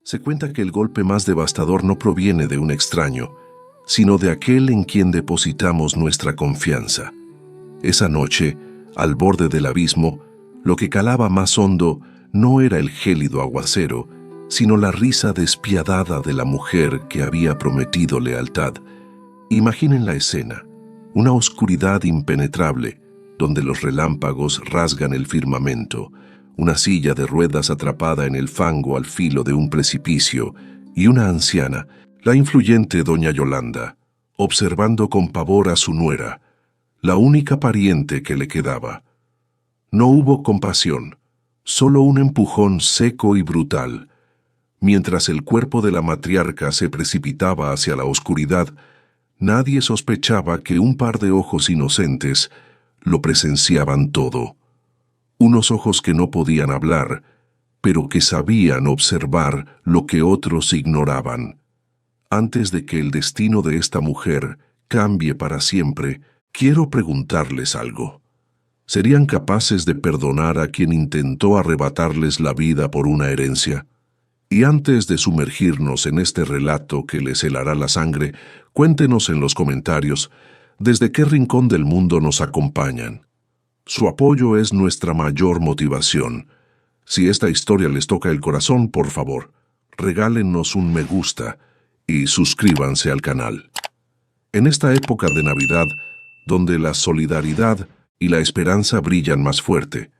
Se cuenta que el golpe más devastador no proviene de un extraño, sino de aquel en quien depositamos nuestra confianza. Esa noche, al borde del abismo, lo que calaba más hondo no era el gélido aguacero, sino la risa despiadada de la mujer que había prometido lealtad. Imaginen la escena, una oscuridad impenetrable, donde los relámpagos rasgan el firmamento, una silla de ruedas atrapada en el fango al filo de un precipicio, y una anciana, la influyente doña Yolanda, observando con pavor a su nuera, la única pariente que le quedaba. No hubo compasión, solo un empujón seco y brutal. Mientras el cuerpo de la matriarca se precipitaba hacia la oscuridad, nadie sospechaba que un par de ojos inocentes lo presenciaban todo. Unos ojos que no podían hablar, pero que sabían observar lo que otros ignoraban. Antes de que el destino de esta mujer cambie para siempre, quiero preguntarles algo. ¿Serían capaces de perdonar a quien intentó arrebatarles la vida por una herencia? Y antes de sumergirnos en este relato que les helará la sangre, cuéntenos en los comentarios desde qué rincón del mundo nos acompañan. Su apoyo es nuestra mayor motivación. Si esta historia les toca el corazón, por favor, regálenos un me gusta y suscríbanse al canal. En esta época de Navidad, donde la solidaridad y la esperanza brillan más fuerte,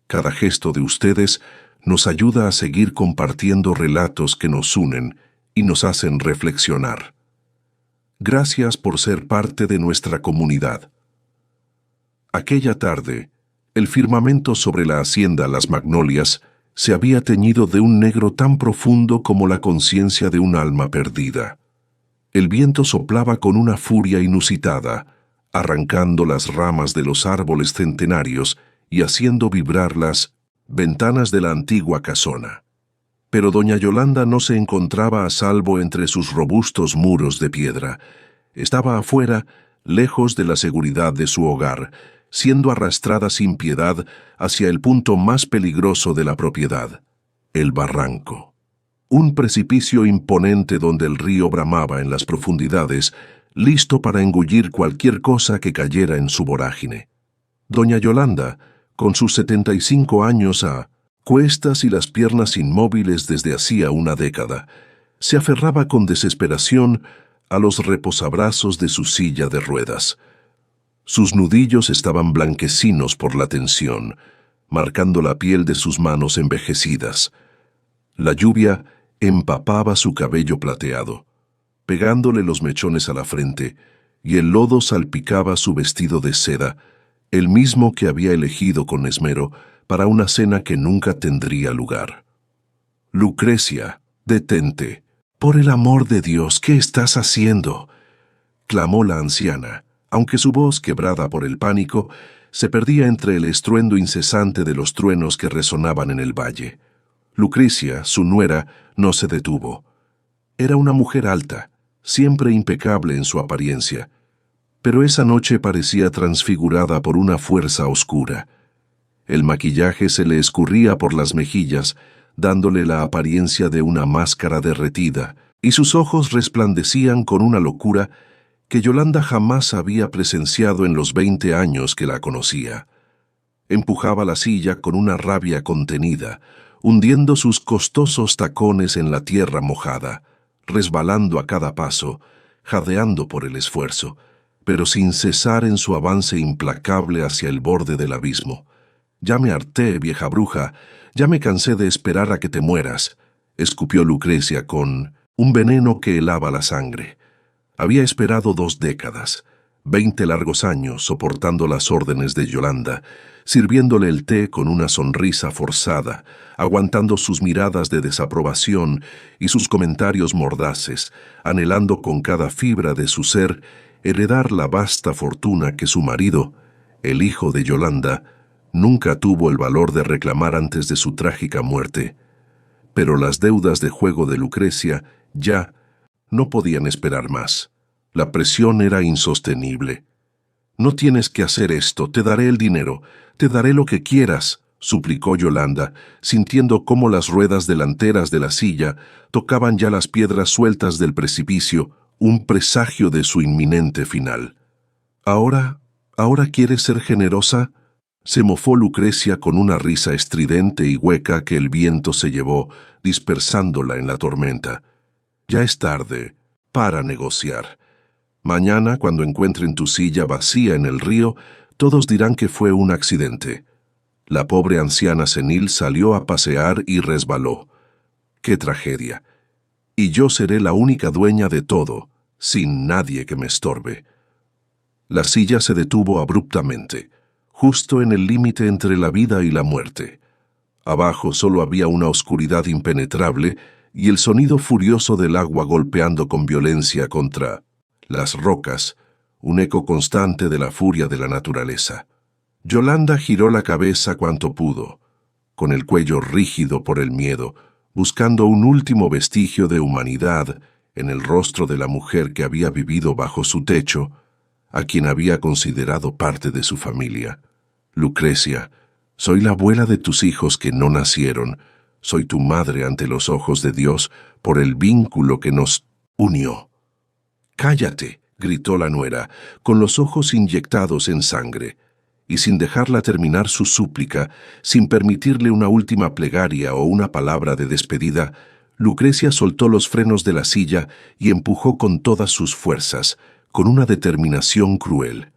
cada gesto de ustedes nos ayuda a seguir compartiendo relatos que nos unen y nos hacen reflexionar. Gracias por ser parte de nuestra comunidad. Aquella tarde, el firmamento sobre la hacienda Las Magnolias se había teñido de un negro tan profundo como la conciencia de un alma perdida. El viento soplaba con una furia inusitada, arrancando las ramas de los árboles centenarios y haciendo vibrar las ventanas de la antigua casona. Pero doña Yolanda no se encontraba a salvo entre sus robustos muros de piedra. Estaba afuera, lejos de la seguridad de su hogar, siendo arrastrada sin piedad hacia el punto más peligroso de la propiedad, el barranco. Un precipicio imponente donde el río bramaba en las profundidades, listo para engullir cualquier cosa que cayera en su vorágine. Doña Yolanda, con sus 75 años a cuestas y las piernas inmóviles desde hacía una década, se aferraba con desesperación a los reposabrazos de su silla de ruedas. Sus nudillos estaban blanquecinos por la tensión, marcando la piel de sus manos envejecidas. La lluvia empapaba su cabello plateado, pegándole los mechones a la frente, y el lodo salpicaba su vestido de seda, el mismo que había elegido con esmero para una cena que nunca tendría lugar. «Lucrecia, detente. Por el amor de Dios, ¿qué estás haciendo?», clamó la anciana, aunque su voz, quebrada por el pánico, se perdía entre el estruendo incesante de los truenos que resonaban en el valle. Lucrecia, su nuera, no se detuvo. Era una mujer alta, siempre impecable en su apariencia, pero esa noche parecía transfigurada por una fuerza oscura. El maquillaje se le escurría por las mejillas, dándole la apariencia de una máscara derretida, y sus ojos resplandecían con una locura que Yolanda jamás había presenciado en los 20 años que la conocía. Empujaba la silla con una rabia contenida, hundiendo sus costosos tacones en la tierra mojada, resbalando a cada paso, jadeando por el esfuerzo, pero sin cesar en su avance implacable hacia el borde del abismo. «Ya me harté, vieja bruja, ya me cansé de esperar a que te mueras», escupió Lucrecia con un veneno que helaba la sangre. Había esperado 2 décadas, 20 largos años soportando las órdenes de Yolanda, sirviéndole el té con una sonrisa forzada, aguantando sus miradas de desaprobación y sus comentarios mordaces, anhelando con cada fibra de su ser heredar la vasta fortuna que su marido, el hijo de Yolanda, nunca tuvo el valor de reclamar antes de su trágica muerte. Pero las deudas de juego de Lucrecia ya no podían esperar más. La presión era insostenible. «No tienes que hacer esto, te daré el dinero, te daré lo que quieras», suplicó Yolanda, sintiendo cómo las ruedas delanteras de la silla tocaban ya las piedras sueltas del precipicio, un presagio de su inminente final. ¿Ahora quieres ser generosa? Se mofó Lucrecia con una risa estridente y hueca que el viento se llevó, dispersándola en la tormenta. Ya es tarde, para negociar. Mañana, cuando encuentren tu silla vacía en el río, todos dirán que fue un accidente. La pobre anciana senil salió a pasear y resbaló. ¡Qué tragedia! Y yo seré la única dueña de todo, sin nadie que me estorbe. La silla se detuvo abruptamente, justo en el límite entre la vida y la muerte. Abajo solo había una oscuridad impenetrable y el sonido furioso del agua golpeando con violencia contra las rocas, un eco constante de la furia de la naturaleza. Yolanda giró la cabeza cuanto pudo, con el cuello rígido por el miedo, buscando un último vestigio de humanidad en el rostro de la mujer que había vivido bajo su techo, a quien había considerado parte de su familia. Lucrecia, soy la abuela de tus hijos que no nacieron, soy tu madre ante los ojos de Dios por el vínculo que nos unió. «Cállate», gritó la nuera, con los ojos inyectados en sangre, y sin dejarla terminar su súplica, sin permitirle una última plegaria o una palabra de despedida, Lucrecia soltó los frenos de la silla y empujó con todas sus fuerzas, con una determinación cruel.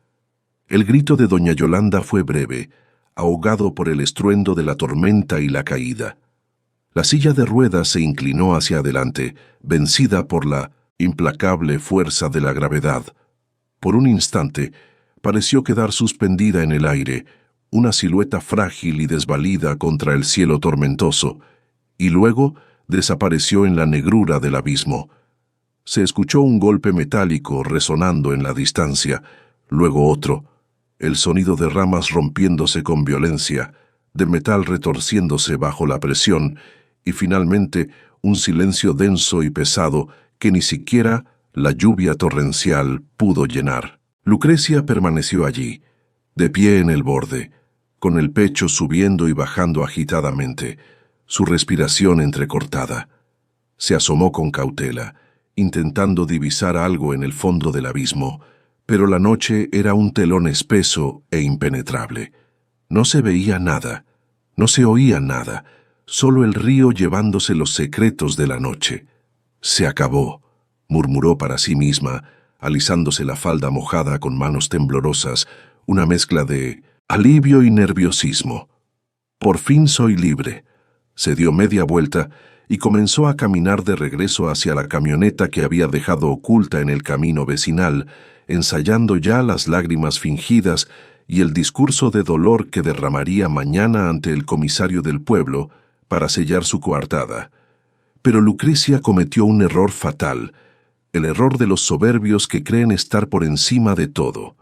El grito de doña Yolanda fue breve, ahogado por el estruendo de la tormenta y la caída. La silla de ruedas se inclinó hacia adelante, vencida por la implacable fuerza de la gravedad. Por un instante, pareció quedar suspendida en el aire, una silueta frágil y desvalida contra el cielo tormentoso, y luego desapareció en la negrura del abismo. Se escuchó un golpe metálico resonando en la distancia, luego otro, el sonido de ramas rompiéndose con violencia, de metal retorciéndose bajo la presión, y finalmente un silencio denso y pesado que ni siquiera la lluvia torrencial pudo llenar. Lucrecia permaneció allí, de pie en el borde, con el pecho subiendo y bajando agitadamente, su respiración entrecortada. Se asomó con cautela, intentando divisar algo en el fondo del abismo, pero la noche era un telón espeso e impenetrable. No se veía nada, no se oía nada, solo el río llevándose los secretos de la noche. «Se acabó», murmuró para sí misma, alisándose la falda mojada con manos temblorosas, una mezcla de alivio y nerviosismo. «Por fin soy libre». Se dio media vuelta y comenzó a caminar de regreso hacia la camioneta que había dejado oculta en el camino vecinal, ensayando ya las lágrimas fingidas y el discurso de dolor que derramaría mañana ante el comisario del pueblo para sellar su coartada. Pero Lucrecia cometió un error fatal, el error de los soberbios que creen estar por encima de todo.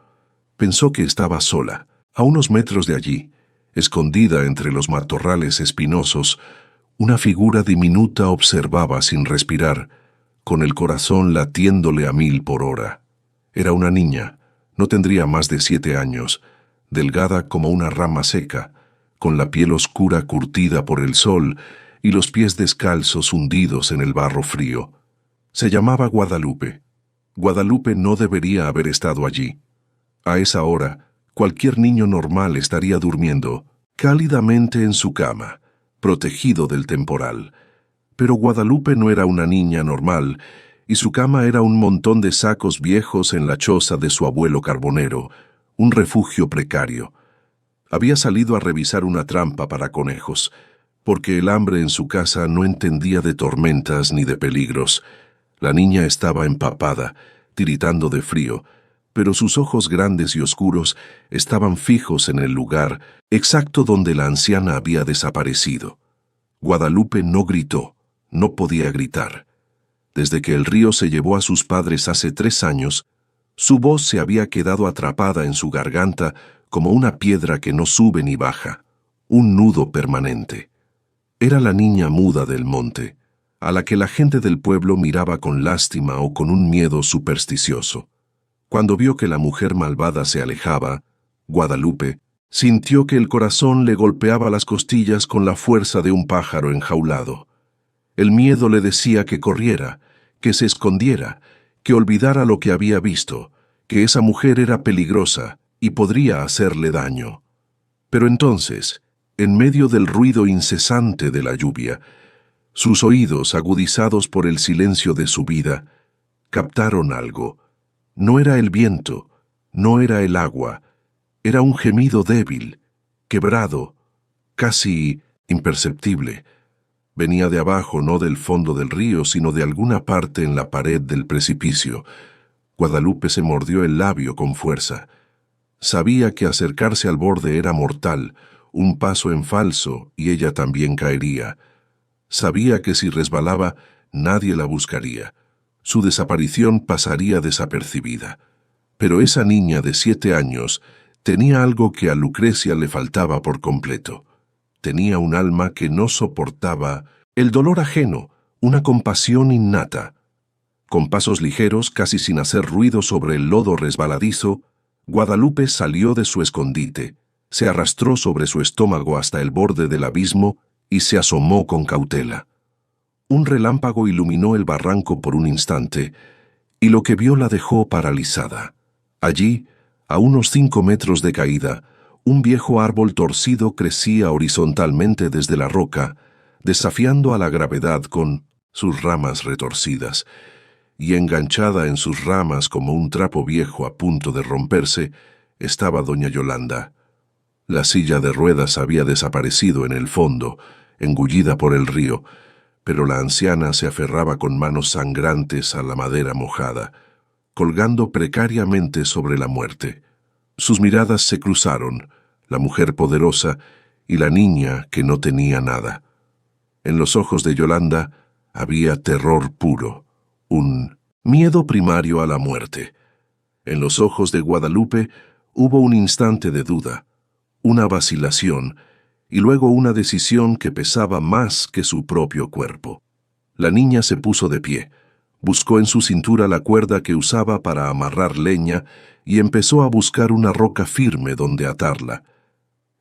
Pensó que estaba sola, a unos metros de allí, escondida entre los matorrales espinosos. Una figura diminuta observaba sin respirar, con el corazón latiéndole a 1000 por hora. Era una niña, no tendría más de 7 años, delgada como una rama seca, con la piel oscura curtida por el sol y los pies descalzos hundidos en el barro frío. Se llamaba Guadalupe. Guadalupe no debería haber estado allí. A esa hora, cualquier niño normal estaría durmiendo cálidamente en su cama, protegido del temporal. Pero Guadalupe no era una niña normal, y su cama era un montón de sacos viejos en la choza de su abuelo carbonero, un refugio precario. Había salido a revisar una trampa para conejos, porque el hambre en su casa no entendía de tormentas ni de peligros. La niña estaba empapada, tiritando de frío, pero sus ojos grandes y oscuros estaban fijos en el lugar exacto donde la anciana había desaparecido. Guadalupe no gritó, no podía gritar. Desde que el río se llevó a sus padres hace 3 años, su voz se había quedado atrapada en su garganta como una piedra que no sube ni baja, un nudo permanente. Era la niña muda del monte, a la que la gente del pueblo miraba con lástima o con un miedo supersticioso. Cuando vio que la mujer malvada se alejaba, Guadalupe Sintió que el corazón le golpeaba las costillas con la fuerza de un pájaro enjaulado. El miedo le decía que corriera, que se escondiera, que olvidara lo que había visto, que esa mujer era peligrosa y podría hacerle daño. Pero entonces, en medio del ruido incesante de la lluvia, sus oídos, agudizados por el silencio de su vida, captaron algo. No era el viento, no era el agua, era un gemido débil, quebrado, casi imperceptible. Venía de abajo, no del fondo del río, sino de alguna parte en la pared del precipicio. Guadalupe se mordió el labio con fuerza. Sabía que acercarse al borde era mortal, un paso en falso y ella también caería. Sabía que si resbalaba, nadie la buscaría. Su desaparición pasaría desapercibida. Pero esa niña de 7 años tenía algo que a Lucrecia le faltaba por completo. Tenía un alma que no soportaba el dolor ajeno, una compasión innata. Con pasos ligeros, casi sin hacer ruido sobre el lodo resbaladizo, Guadalupe salió de su escondite, se arrastró sobre su estómago hasta el borde del abismo y se asomó con cautela. Un relámpago iluminó el barranco por un instante, y lo que vio la dejó paralizada. Allí, a unos 5 metros de caída, un viejo árbol torcido crecía horizontalmente desde la roca, desafiando a la gravedad con sus ramas retorcidas, y enganchada en sus ramas como un trapo viejo a punto de romperse, estaba doña Yolanda. La silla de ruedas había desaparecido en el fondo, engullida por el río, pero la anciana se aferraba con manos sangrantes a la madera mojada, colgando precariamente sobre la muerte. Sus miradas se cruzaron, la mujer poderosa y la niña que no tenía nada. En los ojos de Yolanda había terror puro, un miedo primario a la muerte. En los ojos de Guadalupe hubo un instante de duda, una vacilación, y luego una decisión que pesaba más que su propio cuerpo. La niña se puso de pie, buscó en su cintura la cuerda que usaba para amarrar leña y empezó a buscar una roca firme donde atarla.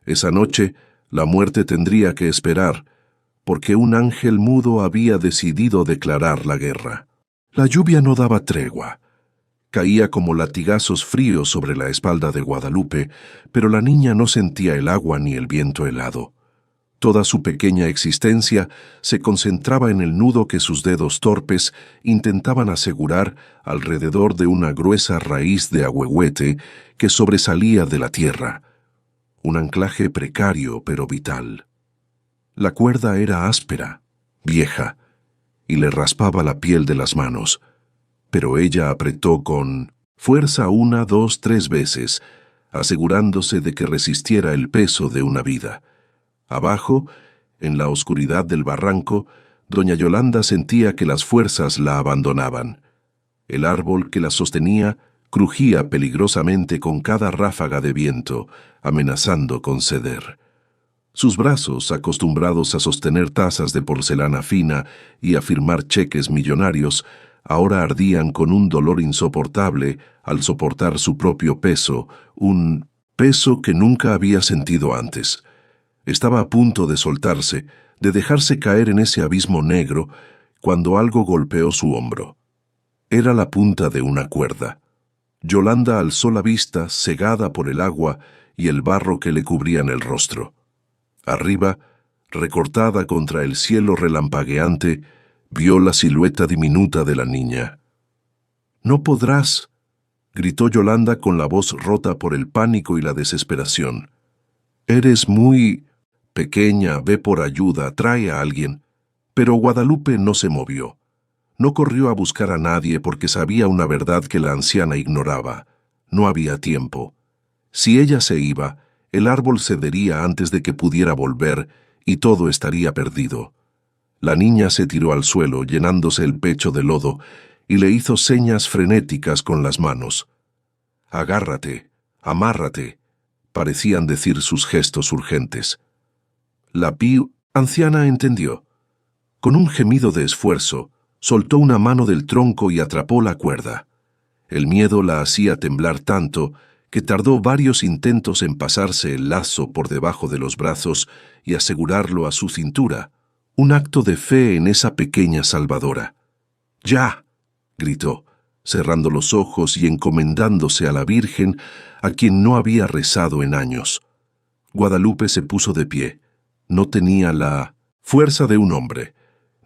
Esa noche, la muerte tendría que esperar, porque un ángel mudo había decidido declarar la guerra. La lluvia no daba tregua. Caía como latigazos fríos sobre la espalda de Guadalupe, pero la niña no sentía el agua ni el viento helado. Toda su pequeña existencia se concentraba en el nudo que sus dedos torpes intentaban asegurar alrededor de una gruesa raíz de ahuehuete que sobresalía de la tierra. Un anclaje precario pero vital. La cuerda era áspera, vieja, y le raspaba la piel de las manos, pero ella apretó con fuerza 1, 2, 3 veces, asegurándose de que resistiera el peso de una vida. Abajo, en la oscuridad del barranco, doña Yolanda sentía que las fuerzas la abandonaban. El árbol que la sostenía crujía peligrosamente con cada ráfaga de viento, amenazando con ceder. Sus brazos, acostumbrados a sostener tazas de porcelana fina y a firmar cheques millonarios, ahora ardían con un dolor insoportable al soportar su propio peso, un peso que nunca había sentido antes. Estaba a punto de soltarse, de dejarse caer en ese abismo negro, cuando algo golpeó su hombro. Era la punta de una cuerda. Yolanda alzó la vista, cegada por el agua y el barro que le cubrían el rostro. Arriba, recortada contra el cielo relampagueante, vio la silueta diminuta de la niña. «No podrás», gritó Yolanda con la voz rota por el pánico y la desesperación. «Eres muy pequeña, ve por ayuda, trae a alguien». Pero Guadalupe no se movió. No corrió a buscar a nadie porque sabía una verdad que la anciana ignoraba. No había tiempo. Si ella se iba, el árbol cedería antes de que pudiera volver y todo estaría perdido. La niña se tiró al suelo, llenándose el pecho de lodo, y le hizo señas frenéticas con las manos. «Agárrate, amárrate», parecían decir sus gestos urgentes. La anciana entendió. Con un gemido de esfuerzo, soltó una mano del tronco y atrapó la cuerda. El miedo la hacía temblar tanto que tardó varios intentos en pasarse el lazo por debajo de los brazos y asegurarlo a su cintura, un acto de fe en esa pequeña salvadora. «¡Ya!», gritó, cerrando los ojos y encomendándose a la Virgen, a quien no había rezado en años. Guadalupe se puso de pie. No tenía la fuerza de un hombre,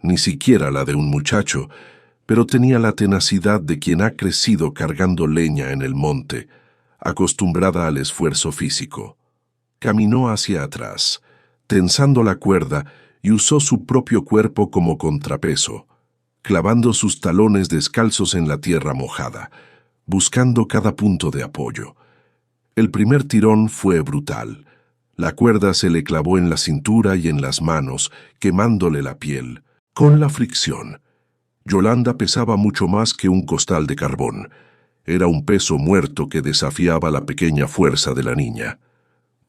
ni siquiera la de un muchacho, pero tenía la tenacidad de quien ha crecido cargando leña en el monte, acostumbrada al esfuerzo físico. Caminó hacia atrás, tensando la cuerda, y usó su propio cuerpo como contrapeso, clavando sus talones descalzos en la tierra mojada, buscando cada punto de apoyo. El primer tirón fue brutal. La cuerda se le clavó en la cintura y en las manos, quemándole la piel. Con la fricción, Yolanda pesaba mucho más que un costal de carbón. Era un peso muerto que desafiaba la pequeña fuerza de la niña.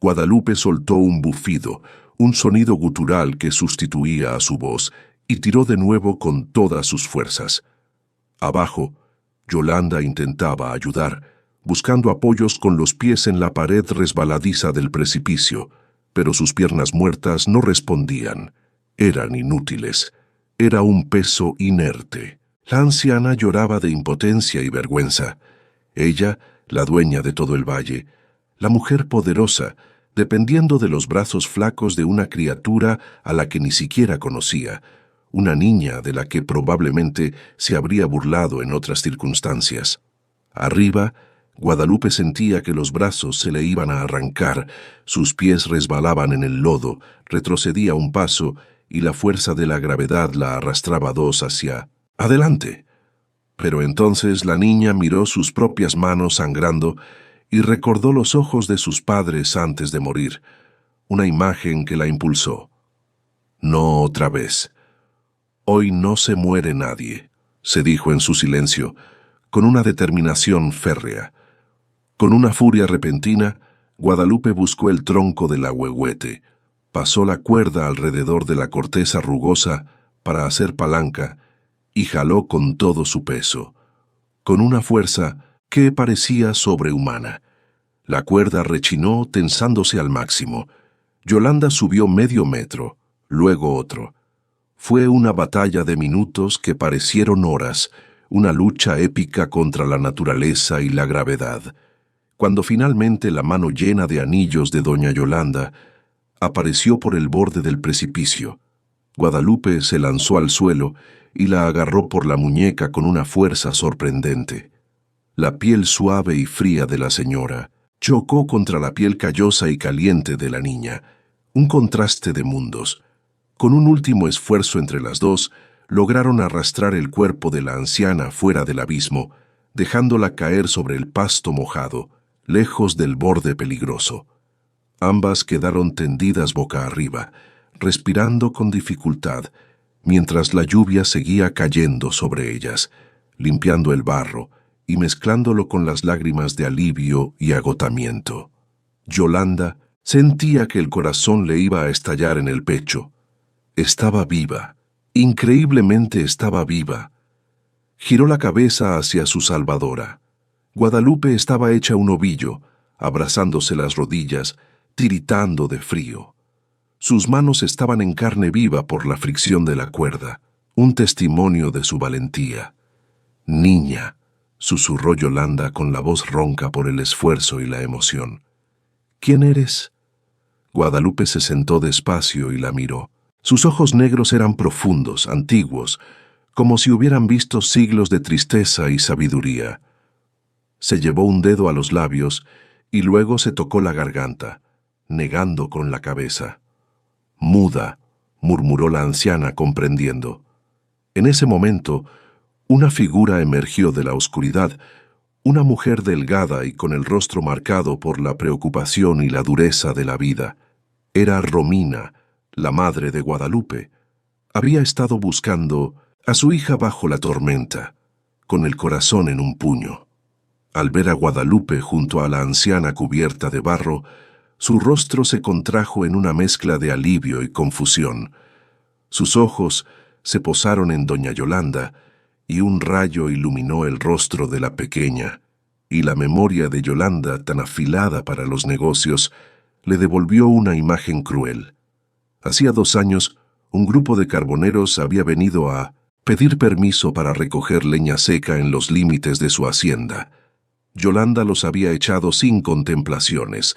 Guadalupe soltó un bufido, un sonido gutural que sustituía a su voz, y tiró de nuevo con todas sus fuerzas. Abajo, Yolanda intentaba ayudar, buscando apoyos con los pies en la pared resbaladiza del precipicio, pero sus piernas muertas no respondían. Eran inútiles. Era un peso inerte. La anciana lloraba de impotencia y vergüenza. Ella, la dueña de todo el valle, la mujer poderosa, dependiendo de los brazos flacos de una criatura a la que ni siquiera conocía, una niña de la que probablemente se habría burlado en otras circunstancias. Arriba, Guadalupe sentía que los brazos se le iban a arrancar, sus pies resbalaban en el lodo, retrocedía un paso y la fuerza de la gravedad la arrastraba dos hacia adelante. Pero entonces la niña miró sus propias manos sangrando y recordó los ojos de sus padres antes de morir, una imagen que la impulsó. No otra vez. Hoy no se muere nadie, se dijo en su silencio, con una determinación férrea. Con una furia repentina, Guadalupe buscó el tronco del ahuehuete, pasó la cuerda alrededor de la corteza rugosa para hacer palanca y jaló con todo su peso, con una fuerza que parecía sobrehumana. La cuerda rechinó tensándose al máximo. Yolanda subió medio metro, luego otro. Fue una batalla de minutos que parecieron horas, una lucha épica contra la naturaleza y la gravedad. Cuando finalmente la mano llena de anillos de doña Yolanda apareció por el borde del precipicio, Guadalupe se lanzó al suelo y la agarró por la muñeca con una fuerza sorprendente. La piel suave y fría de la señora chocó contra la piel callosa y caliente de la niña, un contraste de mundos. Con un último esfuerzo entre las dos, lograron arrastrar el cuerpo de la anciana fuera del abismo, dejándola caer sobre el pasto mojado, lejos del borde peligroso. Ambas quedaron tendidas boca arriba, respirando con dificultad, mientras la lluvia seguía cayendo sobre ellas, limpiando el barro y mezclándolo con las lágrimas de alivio y agotamiento. Yolanda sentía que el corazón le iba a estallar en el pecho. Estaba viva, increíblemente estaba viva. Giró la cabeza hacia su salvadora. Guadalupe estaba hecha un ovillo, abrazándose las rodillas, tiritando de frío. Sus manos estaban en carne viva por la fricción de la cuerda, un testimonio de su valentía. «Niña», susurró Yolanda con la voz ronca por el esfuerzo y la emoción. «¿Quién eres?». Guadalupe se sentó despacio y la miró. Sus ojos negros eran profundos, antiguos, como si hubieran visto siglos de tristeza y sabiduría. Se llevó un dedo a los labios y luego se tocó la garganta, negando con la cabeza. «Muda», murmuró la anciana comprendiendo. En ese momento, una figura emergió de la oscuridad, una mujer delgada y con el rostro marcado por la preocupación y la dureza de la vida. Era Romina, la madre de Guadalupe. Había estado buscando a su hija bajo la tormenta, con el corazón en un puño. Al ver a Guadalupe junto a la anciana cubierta de barro, su rostro se contrajo en una mezcla de alivio y confusión. Sus ojos se posaron en doña Yolanda, y un rayo iluminó el rostro de la pequeña. y la memoria de Yolanda, tan afilada para los negocios, le devolvió una imagen cruel. Hacía 2 años, un grupo de carboneros había venido a pedir permiso para recoger leña seca en los límites de su hacienda. Yolanda los había echado sin contemplaciones.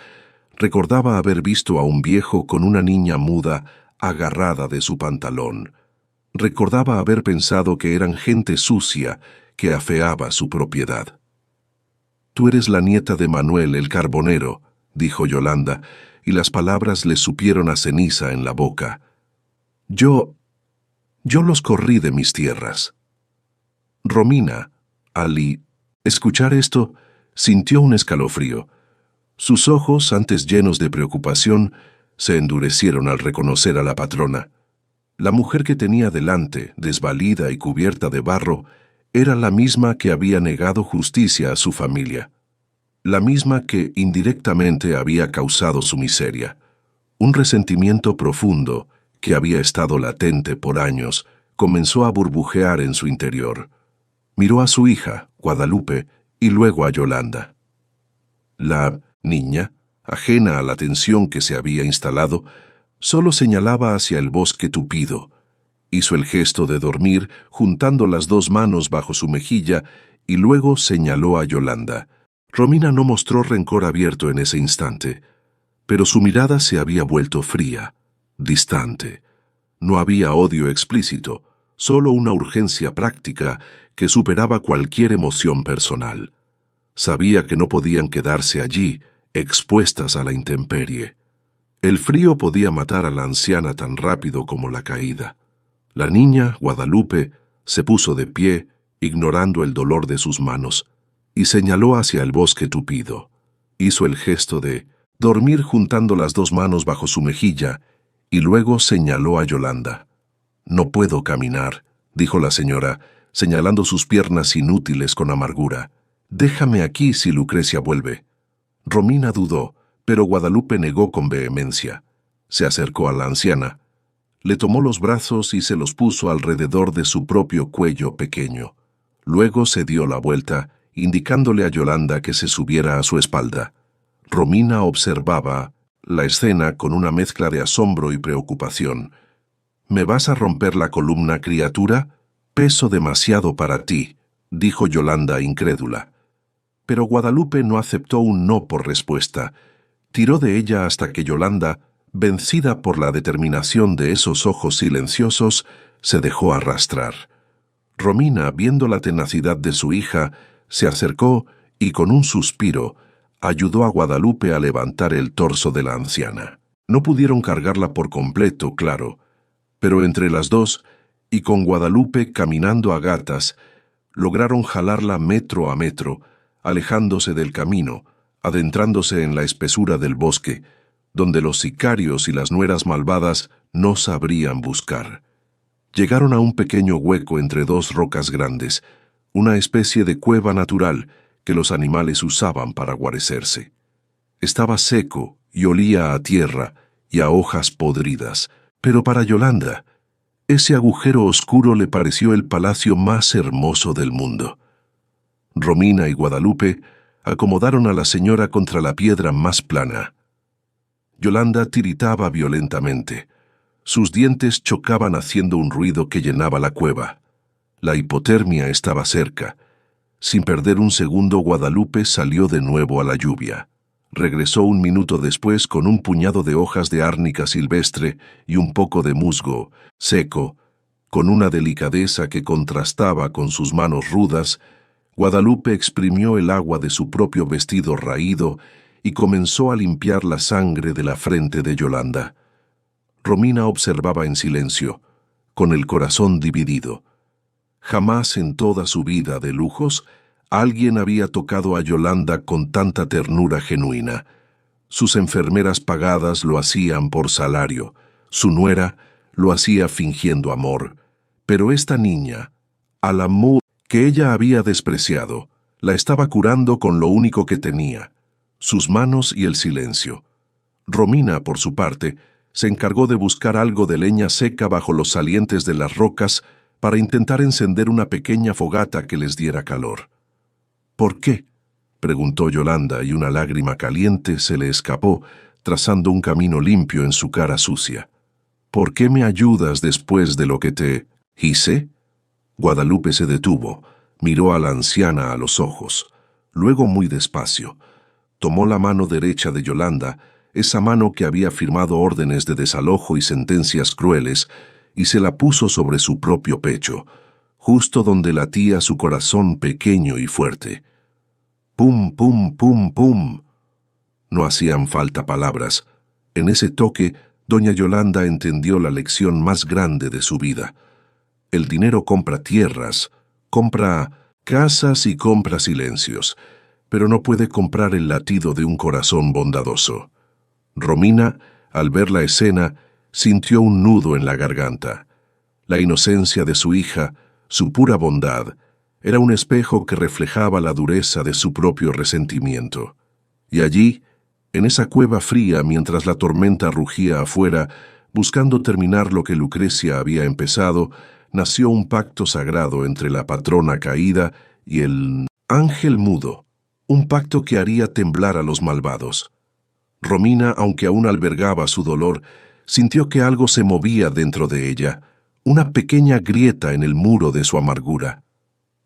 Recordaba haber visto a un viejo con una niña muda agarrada de su pantalón. Recordaba haber pensado que eran gente sucia que afeaba su propiedad. «Tú eres la nieta de Manuel el carbonero», dijo Yolanda, y las palabras le supieron a ceniza en la boca. Yo los corrí de mis tierras». Romina, al escuchar esto, sintió un escalofrío. Sus ojos, antes llenos de preocupación, se endurecieron al reconocer a la patrona. La mujer que tenía delante, desvalida y cubierta de barro, era la misma que había negado justicia a su familia. La misma que indirectamente había causado su miseria. Un resentimiento profundo, que había estado latente por años, comenzó a burbujear en su interior. Miró a su hija, Guadalupe, y luego a Yolanda. La niña, ajena a la tensión que se había instalado, solo señalaba hacia el bosque tupido. Hizo el gesto de dormir, juntando las 2 manos bajo su mejilla, y luego señaló a Yolanda. Romina no mostró rencor abierto en ese instante, pero su mirada se había vuelto fría, distante. No había odio explícito, solo una urgencia práctica que superaba cualquier emoción personal. Sabía que no podían quedarse allí, expuestas a la intemperie. El frío podía matar a la anciana tan rápido como la caída. La niña, Guadalupe, se puso de pie, ignorando el dolor de sus manos, y señaló hacia el bosque tupido. Hizo el gesto de dormir juntando las 2 manos bajo su mejilla, y luego señaló a Yolanda. «No puedo caminar», dijo la señora, señalando sus piernas inútiles con amargura. «Déjame aquí si Lucrecia vuelve». Romina dudó, pero Guadalupe negó con vehemencia. Se acercó a la anciana. Le tomó los brazos y se los puso alrededor de su propio cuello pequeño. Luego se dio la vuelta, indicándole a Yolanda que se subiera a su espalda. Romina observaba la escena con una mezcla de asombro y preocupación. «¿Me vas a romper la columna, criatura? Peso demasiado para ti», dijo Yolanda incrédula. Pero Guadalupe no aceptó un no por respuesta. Tiró de ella hasta que Yolanda, vencida por la determinación de esos ojos silenciosos, se dejó arrastrar. Romina, viendo la tenacidad de su hija, se acercó y con un suspiro ayudó a Guadalupe a levantar el torso de la anciana. No pudieron cargarla por completo, claro, pero entre las 2, y con Guadalupe caminando a gatas, lograron jalarla metro a metro, alejándose del camino, adentrándose en la espesura del bosque, donde los sicarios y las nueras malvadas no sabrían buscar. Llegaron a un pequeño hueco entre 2 rocas grandes, una especie de cueva natural que los animales usaban para guarecerse. Estaba seco y olía a tierra y a hojas podridas, pero para Yolanda, ese agujero oscuro le pareció el palacio más hermoso del mundo. Romina y Guadalupe acomodaron a la señora contra la piedra más plana. Yolanda tiritaba violentamente. Sus dientes chocaban haciendo un ruido que llenaba la cueva. La hipotermia estaba cerca. Sin perder un segundo, Guadalupe salió de nuevo a la lluvia. Regresó 1 minuto después con un puñado de hojas de árnica silvestre y un poco de musgo, seco. Con una delicadeza que contrastaba con sus manos rudas, Guadalupe exprimió el agua de su propio vestido raído y comenzó a limpiar la sangre de la frente de Yolanda. Romina observaba en silencio, con el corazón dividido. Jamás en toda su vida de lujos alguien había tocado a Yolanda con tanta ternura genuina. Sus enfermeras pagadas lo hacían por salario, su nuera lo hacía fingiendo amor, pero esta niña, al amor que ella había despreciado, la estaba curando con lo único que tenía, sus manos y el silencio. Romina, por su parte, se encargó de buscar algo de leña seca bajo los salientes de las rocas para intentar encender una pequeña fogata que les diera calor. ¿Por qué? preguntó Yolanda, y una lágrima caliente se le escapó, trazando un camino limpio en su cara sucia. ¿Por qué me ayudas después de lo que te hice? Guadalupe se detuvo, miró a la anciana a los ojos. Luego, muy despacio, tomó la mano derecha de Yolanda, esa mano que había firmado órdenes de desalojo y sentencias crueles, y se la puso sobre su propio pecho, justo donde latía su corazón pequeño y fuerte. ¡Pum, pum, pum, pum! No hacían falta palabras. En ese toque, doña Yolanda entendió la lección más grande de su vida. El dinero compra tierras, compra casas y compra silencios, pero no puede comprar el latido de un corazón bondadoso. Romina, al ver la escena, sintió un nudo en la garganta. La inocencia de su hija, su pura bondad, era un espejo que reflejaba la dureza de su propio resentimiento. Y allí, en esa cueva fría, mientras la tormenta rugía afuera, buscando terminar lo que Lucrecia había empezado, nació un pacto sagrado entre la patrona caída y el ángel mudo, un pacto que haría temblar a los malvados. Romina, aunque aún albergaba su dolor, sintió que algo se movía dentro de ella, una pequeña grieta en el muro de su amargura.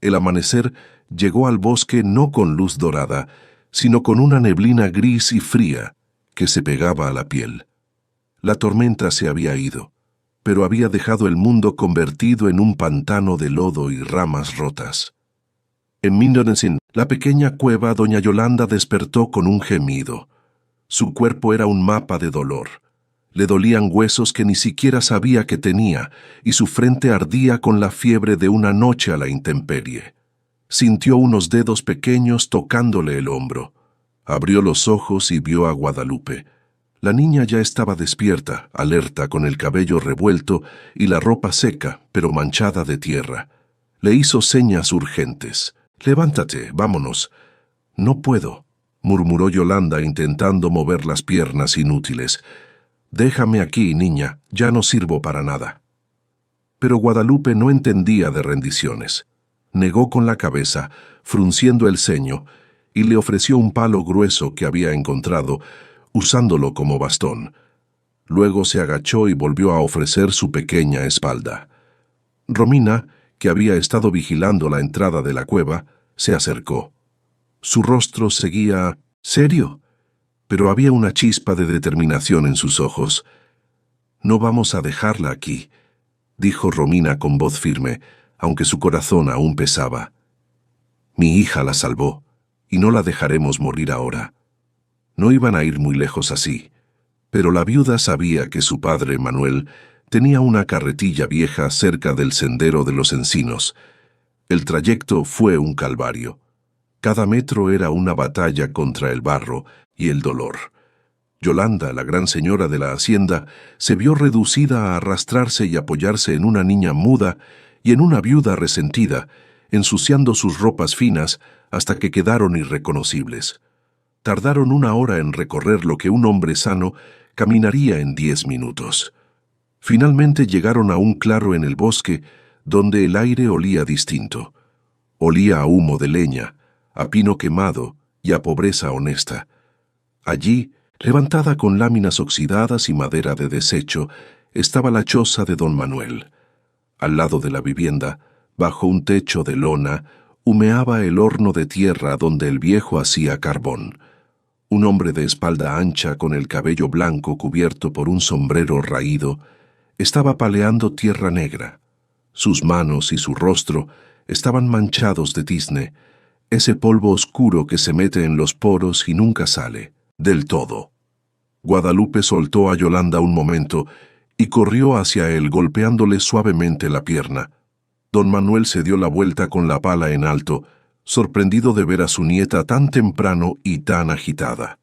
El amanecer llegó al bosque no con luz dorada, sino con una neblina gris y fría que se pegaba a la piel. La tormenta se había ido, pero había dejado el mundo convertido en un pantano de lodo y ramas rotas. En Mindonesin, la pequeña cueva, doña Yolanda despertó con un gemido. Su cuerpo era un mapa de dolor. Le dolían huesos que ni siquiera sabía que tenía, y su frente ardía con la fiebre de una noche a la intemperie. Sintió unos dedos pequeños tocándole el hombro. Abrió los ojos y vio a Guadalupe. La niña ya estaba despierta, alerta, con el cabello revuelto y la ropa seca, pero manchada de tierra. Le hizo señas urgentes. «Levántate, vámonos». «No puedo», murmuró Yolanda intentando mover las piernas inútiles. «Déjame aquí, niña, ya no sirvo para nada». Pero Guadalupe no entendía de rendiciones. Negó con la cabeza, frunciendo el ceño, y le ofreció un palo grueso que había encontrado, usándolo como bastón. Luego se agachó y volvió a ofrecer su pequeña espalda. Romina, que había estado vigilando la entrada de la cueva, se acercó. Su rostro seguía serio, pero había una chispa de determinación en sus ojos. «No vamos a dejarla aquí», dijo Romina con voz firme, aunque su corazón aún pesaba. «Mi hija la salvó, y no la dejaremos morir ahora». No iban a ir muy lejos así, pero la viuda sabía que su padre, Manuel, tenía una carretilla vieja cerca del sendero de los encinos. El trayecto fue un calvario. Cada metro era una batalla contra el barro y el dolor. Yolanda, la gran señora de la hacienda, se vio reducida a arrastrarse y apoyarse en una niña muda y en una viuda resentida, ensuciando sus ropas finas hasta que quedaron irreconocibles. Tardaron 1 hora en recorrer lo que un hombre sano caminaría en 10 minutos. Finalmente llegaron a un claro en el bosque donde el aire olía distinto. Olía a humo de leña, a pino quemado y a pobreza honesta. Allí, levantada con láminas oxidadas y madera de desecho, estaba la choza de don Manuel. Al lado de la vivienda, bajo un techo de lona, humeaba el horno de tierra donde el viejo hacía carbón. Un hombre de espalda ancha, con el cabello blanco cubierto por un sombrero raído, estaba paleando tierra negra. Sus manos y su rostro estaban manchados de tizne, ese polvo oscuro que se mete en los poros y nunca sale, del todo. Guadalupe soltó a Yolanda un momento y corrió hacia él golpeándole suavemente la pierna. Don Manuel se dio la vuelta con la pala en alto, sorprendido de ver a su nieta tan temprano y tan agitada.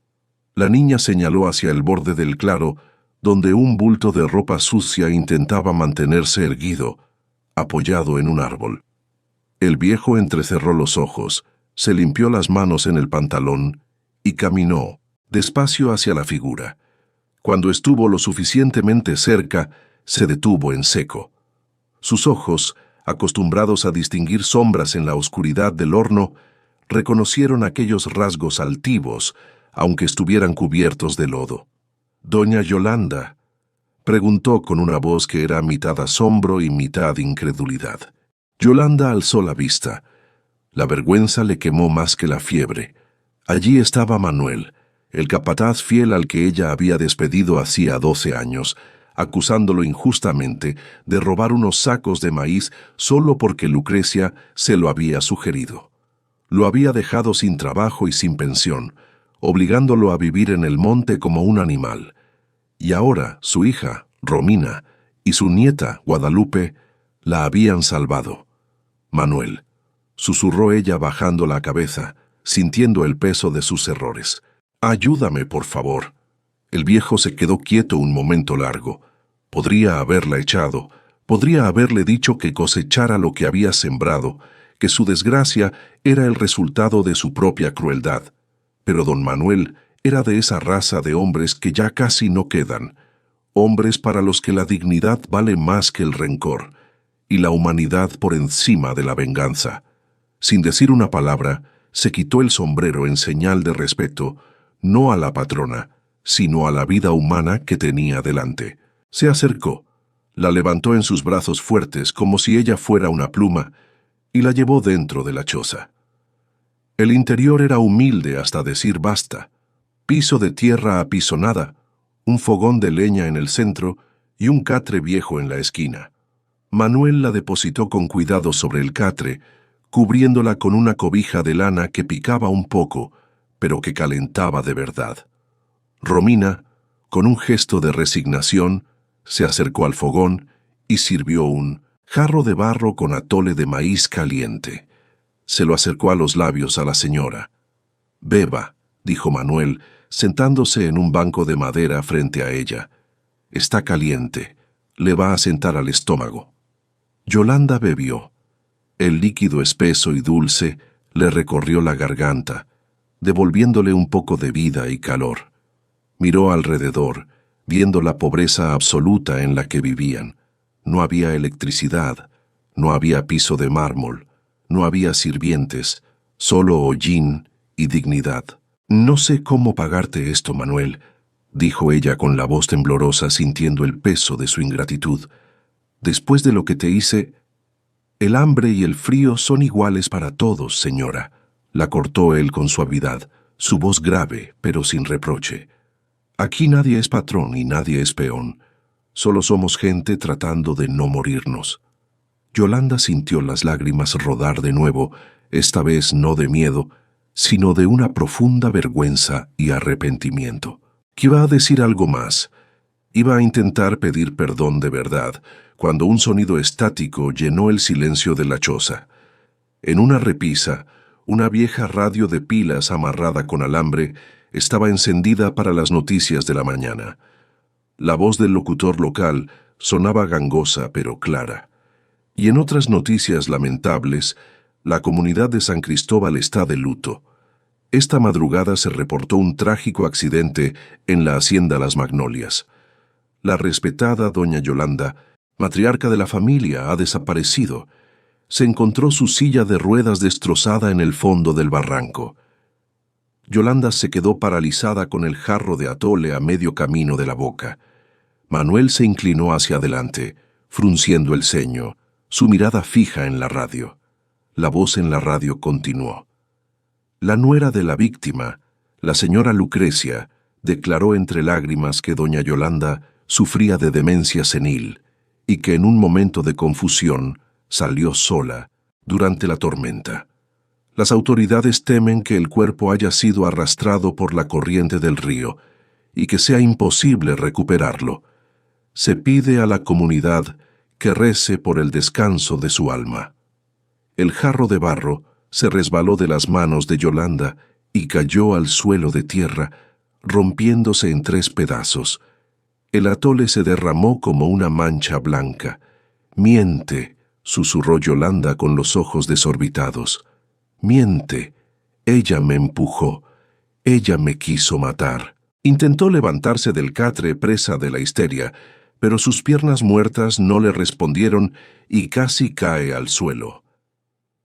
La niña señaló hacia el borde del claro, donde un bulto de ropa sucia intentaba mantenerse erguido, apoyado en un árbol. El viejo entrecerró los ojos, se limpió las manos en el pantalón y caminó despacio hacia la figura. Cuando estuvo lo suficientemente cerca, se detuvo en seco. Sus ojos, acostumbrados a distinguir sombras en la oscuridad del horno, reconocieron aquellos rasgos altivos, aunque estuvieran cubiertos de lodo. «Doña Yolanda», preguntó con una voz que era mitad asombro y mitad incredulidad. Yolanda alzó la vista. La vergüenza le quemó más que la fiebre. Allí estaba Manuel, el capataz fiel al que ella había despedido hacía 12 años, acusándolo injustamente de robar unos sacos de maíz solo porque Lucrecia se lo había sugerido. Lo había dejado sin trabajo y sin pensión, obligándolo a vivir en el monte como un animal. Y ahora su hija, Romina, y su nieta, Guadalupe, la habían salvado. «Manuel», susurró ella bajando la cabeza, sintiendo el peso de sus errores. «Ayúdame, por favor». El viejo se quedó quieto un momento largo. Podría haberla echado, podría haberle dicho que cosechara lo que había sembrado, que su desgracia era el resultado de su propia crueldad. Pero don Manuel era de esa raza de hombres que ya casi no quedan, hombres para los que la dignidad vale más que el rencor, y la humanidad por encima de la venganza. Sin decir una palabra, se quitó el sombrero en señal de respeto, no a la patrona, sino a la vida humana que tenía delante. Se acercó, la levantó en sus brazos fuertes como si ella fuera una pluma, y la llevó dentro de la choza. El interior era humilde hasta decir basta. Piso de tierra apisonada, un fogón de leña en el centro y un catre viejo en la esquina. Manuel la depositó con cuidado sobre el catre, cubriéndola con una cobija de lana que picaba un poco, pero que calentaba de verdad. Romina, con un gesto de resignación, se acercó al fogón y sirvió un jarro de barro con atole de maíz caliente. Se lo acercó a los labios a la señora. «Beba», dijo Manuel, sentándose en un banco de madera frente a ella. «Está caliente, le va a sentar al estómago». Yolanda bebió. El líquido espeso y dulce le recorrió la garganta, devolviéndole un poco de vida y calor. Miró alrededor, viendo la pobreza absoluta en la que vivían. No había electricidad, no había piso de mármol, no había sirvientes, solo hollín y dignidad. «No sé cómo pagarte esto, Manuel», dijo ella con la voz temblorosa, sintiendo el peso de su ingratitud. «Después de lo que te hice, el hambre y el frío son iguales para todos, señora», la cortó él con suavidad, su voz grave, pero sin reproche. «Aquí nadie es patrón y nadie es peón. Solo somos gente tratando de no morirnos». Yolanda sintió las lágrimas rodar de nuevo, esta vez no de miedo, sino de una profunda vergüenza y arrepentimiento. Que iba a decir algo más. Iba a intentar pedir perdón de verdad, cuando un sonido estático llenó el silencio de la choza. En una repisa, una vieja radio de pilas amarrada con alambre estaba encendida para las noticias de la mañana. La voz del locutor local sonaba gangosa pero clara. Y en otras noticias lamentables, la comunidad de San Cristóbal está de luto. Esta madrugada se reportó un trágico accidente en la hacienda Las Magnolias. La respetada doña Yolanda, matriarca de la familia, ha desaparecido. Se encontró su silla de ruedas destrozada en el fondo del barranco. Yolanda se quedó paralizada con el jarro de atole a medio camino de la boca. Manuel se inclinó hacia adelante, frunciendo el ceño, su mirada fija en la radio. La voz en la radio continuó. La nuera de la víctima, la señora Lucrecia, declaró entre lágrimas que doña Yolanda sufría de demencia senil y que en un momento de confusión salió sola durante la tormenta. Las autoridades temen que el cuerpo haya sido arrastrado por la corriente del río y que sea imposible recuperarlo. Se pide a la comunidad que rece por el descanso de su alma. El jarro de barro se resbaló de las manos de Yolanda y cayó al suelo de tierra, rompiéndose en 3 pedazos. El atole se derramó como una mancha blanca. «Miente», susurró Yolanda con los ojos desorbitados. «Miente. Ella me empujó. Ella me quiso matar». Intentó levantarse del catre presa de la histeria, pero sus piernas muertas no le respondieron y casi cae al suelo.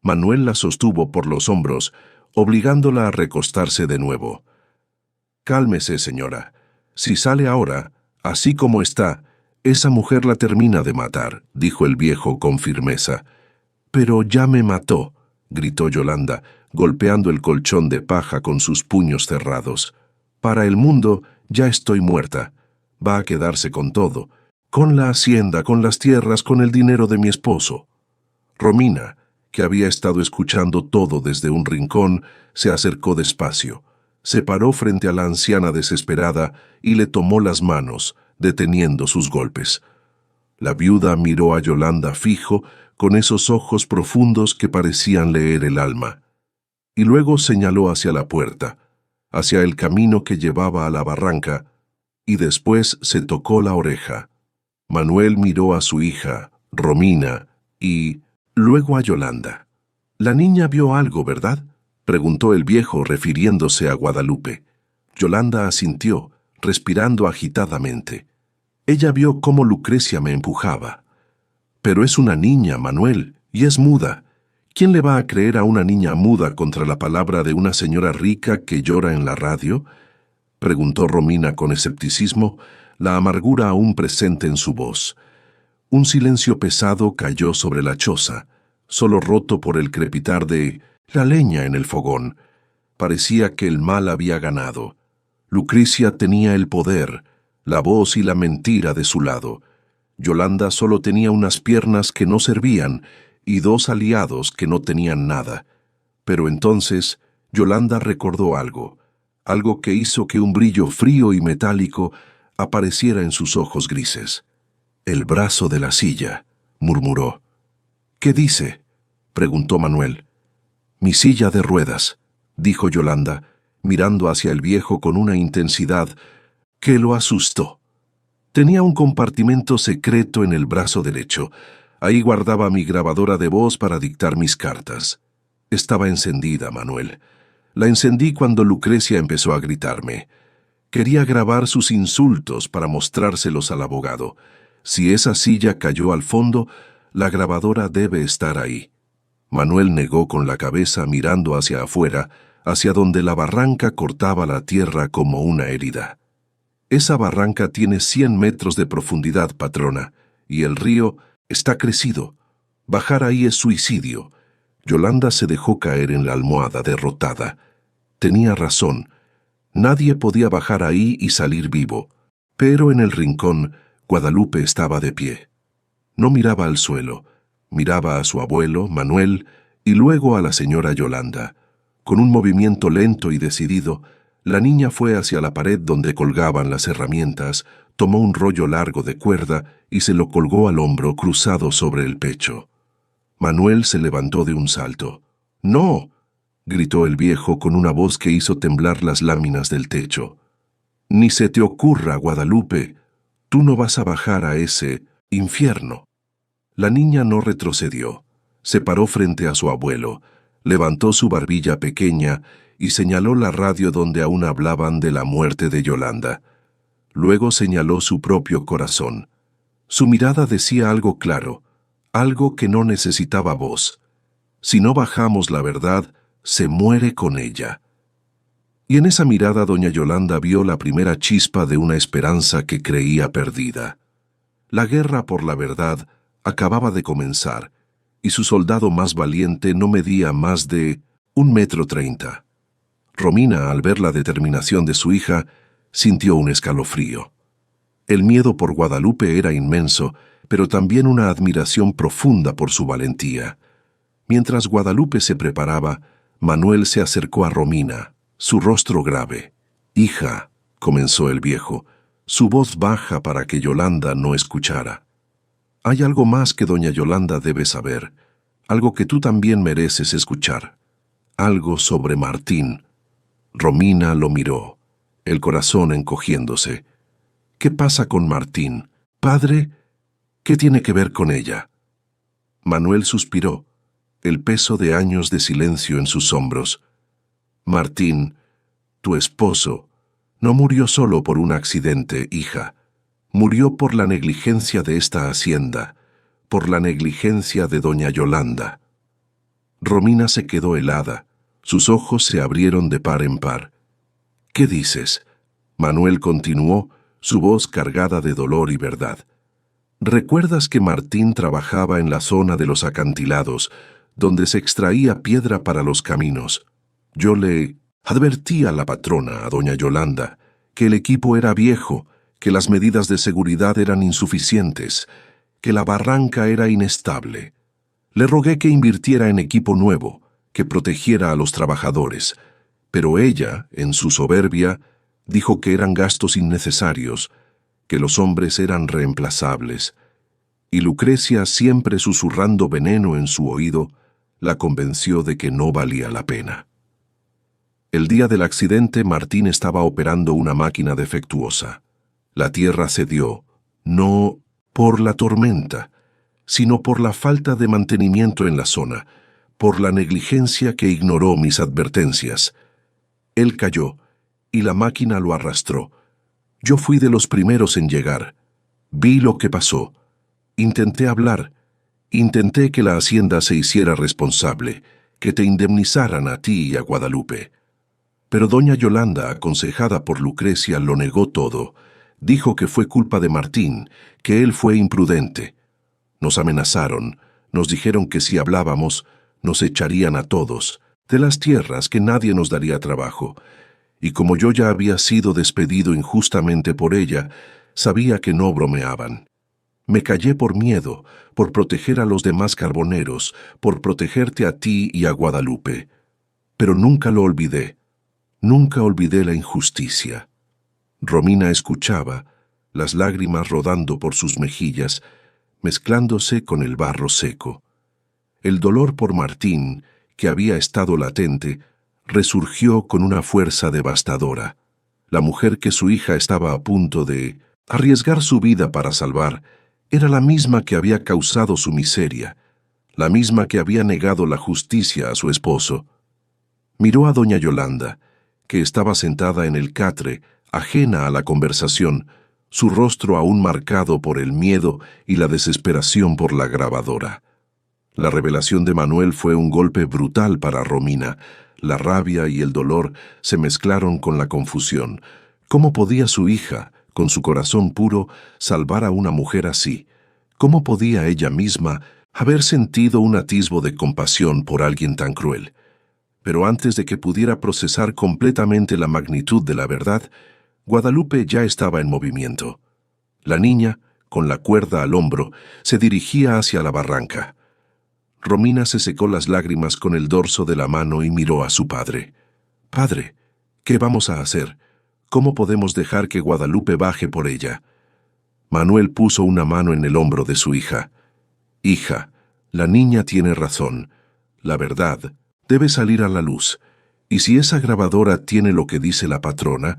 Manuel la sostuvo por los hombros, obligándola a recostarse de nuevo. «Cálmese, señora. Si sale ahora, así como está, esa mujer la termina de matar», dijo el viejo con firmeza. «Pero ya me mató», gritó Yolanda, golpeando el colchón de paja con sus puños cerrados. «Para el mundo ya estoy muerta. Va a quedarse con todo, con la hacienda, con las tierras, con el dinero de mi esposo». Romina, que había estado escuchando todo desde un rincón, se acercó despacio. Se paró frente a la anciana desesperada y le tomó las manos, deteniendo sus golpes. La viuda miró a Yolanda fijo, con esos ojos profundos que parecían leer el alma, y luego señaló hacia la puerta, hacia el camino que llevaba a la barranca, y después se tocó la oreja. Manuel miró a su hija, Romina, y luego a Yolanda. «La niña vio algo, ¿verdad?», preguntó el viejo refiriéndose a Guadalupe. Yolanda asintió, respirando agitadamente. «Ella vio cómo Lucrecia me empujaba». «Pero es una niña, Manuel, y es muda. ¿Quién le va a creer a una niña muda contra la palabra de una señora rica que llora en la radio?», preguntó Romina con escepticismo, la amargura aún presente en su voz. Un silencio pesado cayó sobre la choza, solo roto por el crepitar de la leña en el fogón. Parecía que el mal había ganado. Lucrecia tenía el poder, la voz y la mentira de su lado. Yolanda solo tenía unas piernas que no servían y dos aliados que no tenían nada. Pero entonces Yolanda recordó algo que hizo que un brillo frío y metálico apareciera en sus ojos grises. «El brazo de la silla», murmuró. «¿Qué dice?», preguntó Manuel. «Mi silla de ruedas», dijo Yolanda, mirando hacia el viejo con una intensidad que lo asustó. «Tenía un compartimento secreto en el brazo derecho. Ahí guardaba mi grabadora de voz para dictar mis cartas. Estaba encendida, Manuel. La encendí cuando Lucrecia empezó a gritarme. Quería grabar sus insultos para mostrárselos al abogado. Si esa silla cayó al fondo, la grabadora debe estar ahí». Manuel negó con la cabeza mirando hacia afuera, hacia donde la barranca cortaba la tierra como una herida. «Esa barranca tiene 100 metros de profundidad, patrona, y el río está crecido. Bajar ahí es suicidio». Yolanda se dejó caer en la almohada derrotada. Tenía razón. Nadie podía bajar ahí y salir vivo. Pero en el rincón, Guadalupe estaba de pie. No miraba al suelo. Miraba a su abuelo, Manuel, y luego a la señora Yolanda. Con un movimiento lento y decidido, la niña fue hacia la pared donde colgaban las herramientas, tomó un rollo largo de cuerda y se lo colgó al hombro cruzado sobre el pecho. Manuel se levantó de un salto. «¡No!», gritó el viejo con una voz que hizo temblar las láminas del techo. «Ni se te ocurra, Guadalupe. Tú no vas a bajar a ese infierno». La niña no retrocedió. Se paró frente a su abuelo, levantó su barbilla pequeña y señaló la radio donde aún hablaban de la muerte de Yolanda. Luego señaló su propio corazón. Su mirada decía algo claro, algo que no necesitaba voz. Si no bajamos la verdad, se muere con ella. Y en esa mirada doña Yolanda vio la primera chispa de una esperanza que creía perdida. La guerra por la verdad acababa de comenzar, y su soldado más valiente no medía más de 1,30 m. Romina, al ver la determinación de su hija, sintió un escalofrío. El miedo por Guadalupe era inmenso, pero también una admiración profunda por su valentía. Mientras Guadalupe se preparaba, Manuel se acercó a Romina, su rostro grave. «Hija», comenzó el viejo, su voz baja para que Yolanda no escuchara. «Hay algo más que doña Yolanda debe saber, algo que tú también mereces escuchar, algo sobre Martín». Romina lo miró, el corazón encogiéndose. «¿Qué pasa con Martín? Padre, ¿qué tiene que ver con ella?». Manuel suspiró, el peso de años de silencio en sus hombros. «Martín, tu esposo, no murió solo por un accidente, hija. Murió por la negligencia de esta hacienda, por la negligencia de doña Yolanda». Romina se quedó helada. Sus ojos se abrieron de par en par. «¿Qué dices?», Manuel continuó, su voz cargada de dolor y verdad. «¿Recuerdas que Martín trabajaba en la zona de los acantilados, donde se extraía piedra para los caminos? Yo le advertí a la patrona, a doña Yolanda, que el equipo era viejo, que las medidas de seguridad eran insuficientes, que la barranca era inestable. Le rogué que invirtiera en equipo nuevo, que protegiera a los trabajadores, pero ella, en su soberbia, dijo que eran gastos innecesarios, que los hombres eran reemplazables, y Lucrecia, siempre susurrando veneno en su oído, la convenció de que no valía la pena. El día del accidente, Martín estaba operando una máquina defectuosa. La tierra cedió, no por la tormenta, sino por la falta de mantenimiento en la zona, por la negligencia que ignoró mis advertencias. Él cayó, y la máquina lo arrastró. Yo fui de los primeros en llegar. Vi lo que pasó. Intenté hablar. Intenté que la hacienda se hiciera responsable, que te indemnizaran a ti y a Guadalupe. Pero doña Yolanda, aconsejada por Lucrecia, lo negó todo. Dijo que fue culpa de Martín, que él fue imprudente. Nos amenazaron, nos dijeron que si hablábamos, nos echarían a todos, de las tierras, que nadie nos daría trabajo. Y como yo ya había sido despedido injustamente por ella, sabía que no bromeaban. Me callé por miedo, por proteger a los demás carboneros, por protegerte a ti y a Guadalupe. Pero nunca lo olvidé. Nunca olvidé la injusticia». Romina escuchaba, las lágrimas rodando por sus mejillas, mezclándose con el barro seco. El dolor por Martín, que había estado latente, resurgió con una fuerza devastadora. La mujer que su hija estaba a punto de arriesgar su vida para salvar era la misma que había causado su miseria, la misma que había negado la justicia a su esposo. Miró a doña Yolanda, que estaba sentada en el catre, ajena a la conversación, su rostro aún marcado por el miedo y la desesperación por la grabadora. La revelación de Manuel fue un golpe brutal para Romina. La rabia y el dolor se mezclaron con la confusión. ¿Cómo podía su hija, con su corazón puro, salvar a una mujer así? ¿Cómo podía ella misma haber sentido un atisbo de compasión por alguien tan cruel? Pero antes de que pudiera procesar completamente la magnitud de la verdad, Guadalupe ya estaba en movimiento. La niña, con la cuerda al hombro, se dirigía hacia la barranca. Romina se secó las lágrimas con el dorso de la mano y miró a su padre. «Padre, ¿qué vamos a hacer? ¿Cómo podemos dejar que Guadalupe baje por ella?» Manuel puso una mano en el hombro de su hija. «Hija, la niña tiene razón. La verdad debe salir a la luz, y si esa grabadora tiene lo que dice la patrona,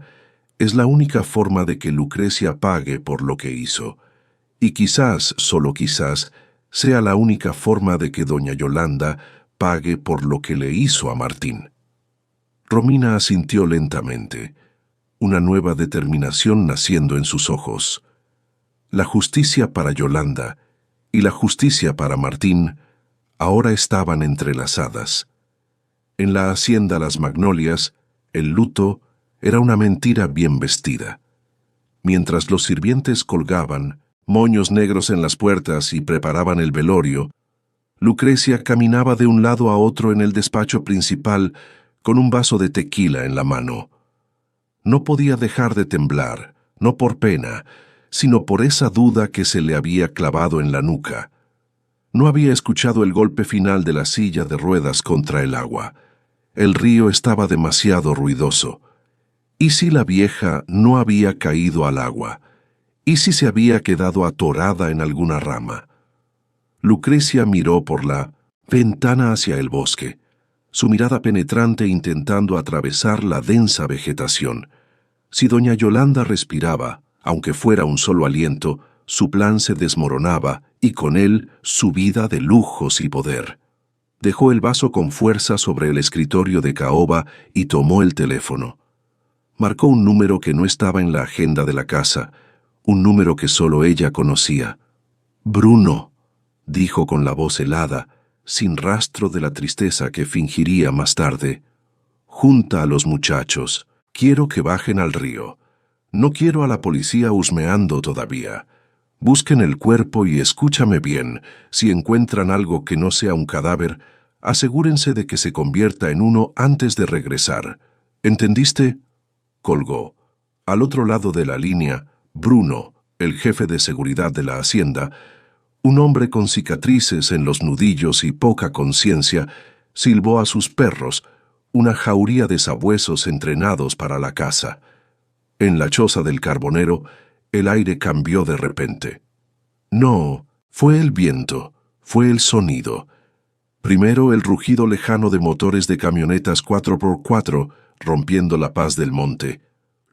es la única forma de que Lucrecia pague por lo que hizo. Y quizás, solo quizás, sea la única forma de que doña Yolanda pague por lo que le hizo a Martín». Romina asintió lentamente, una nueva determinación naciendo en sus ojos. La justicia para Yolanda y la justicia para Martín ahora estaban entrelazadas. En la hacienda Las Magnolias, el luto era una mentira bien vestida. Mientras los sirvientes colgaban moños negros en las puertas y preparaban el velorio, Lucrecia caminaba de un lado a otro en el despacho principal con un vaso de tequila en la mano. No podía dejar de temblar, no por pena, sino por esa duda que se le había clavado en la nuca. No había escuchado el golpe final de la silla de ruedas contra el agua. El río estaba demasiado ruidoso. ¿Y si la vieja no había caído al agua? ¿Y si se había quedado atorada en alguna rama? Lucrecia miró por la ventana hacia el bosque, su mirada penetrante intentando atravesar la densa vegetación. Si doña Yolanda respiraba, aunque fuera un solo aliento, su plan se desmoronaba y con él su vida de lujos y poder. Dejó el vaso con fuerza sobre el escritorio de caoba y tomó el teléfono. Marcó un número que no estaba en la agenda de la casa, un número que solo ella conocía. «Bruno», dijo con la voz helada, sin rastro de la tristeza que fingiría más tarde. junta a los muchachos. Quiero que bajen al río. No quiero a la policía husmeando todavía. Busquen el cuerpo y escúchame bien. Si encuentran algo que no sea un cadáver, asegúrense de que se convierta en uno antes de regresar. ¿Entendiste? Colgó. Al otro lado de la línea, Bruno, el jefe de seguridad de la hacienda, un hombre con cicatrices en los nudillos y poca conciencia, silbó a sus perros, una jauría de sabuesos entrenados para la caza. En la choza del carbonero, el aire cambió de repente. No, fue el viento, fue el sonido. Primero el rugido lejano de motores de camionetas 4x4 rompiendo la paz del monte.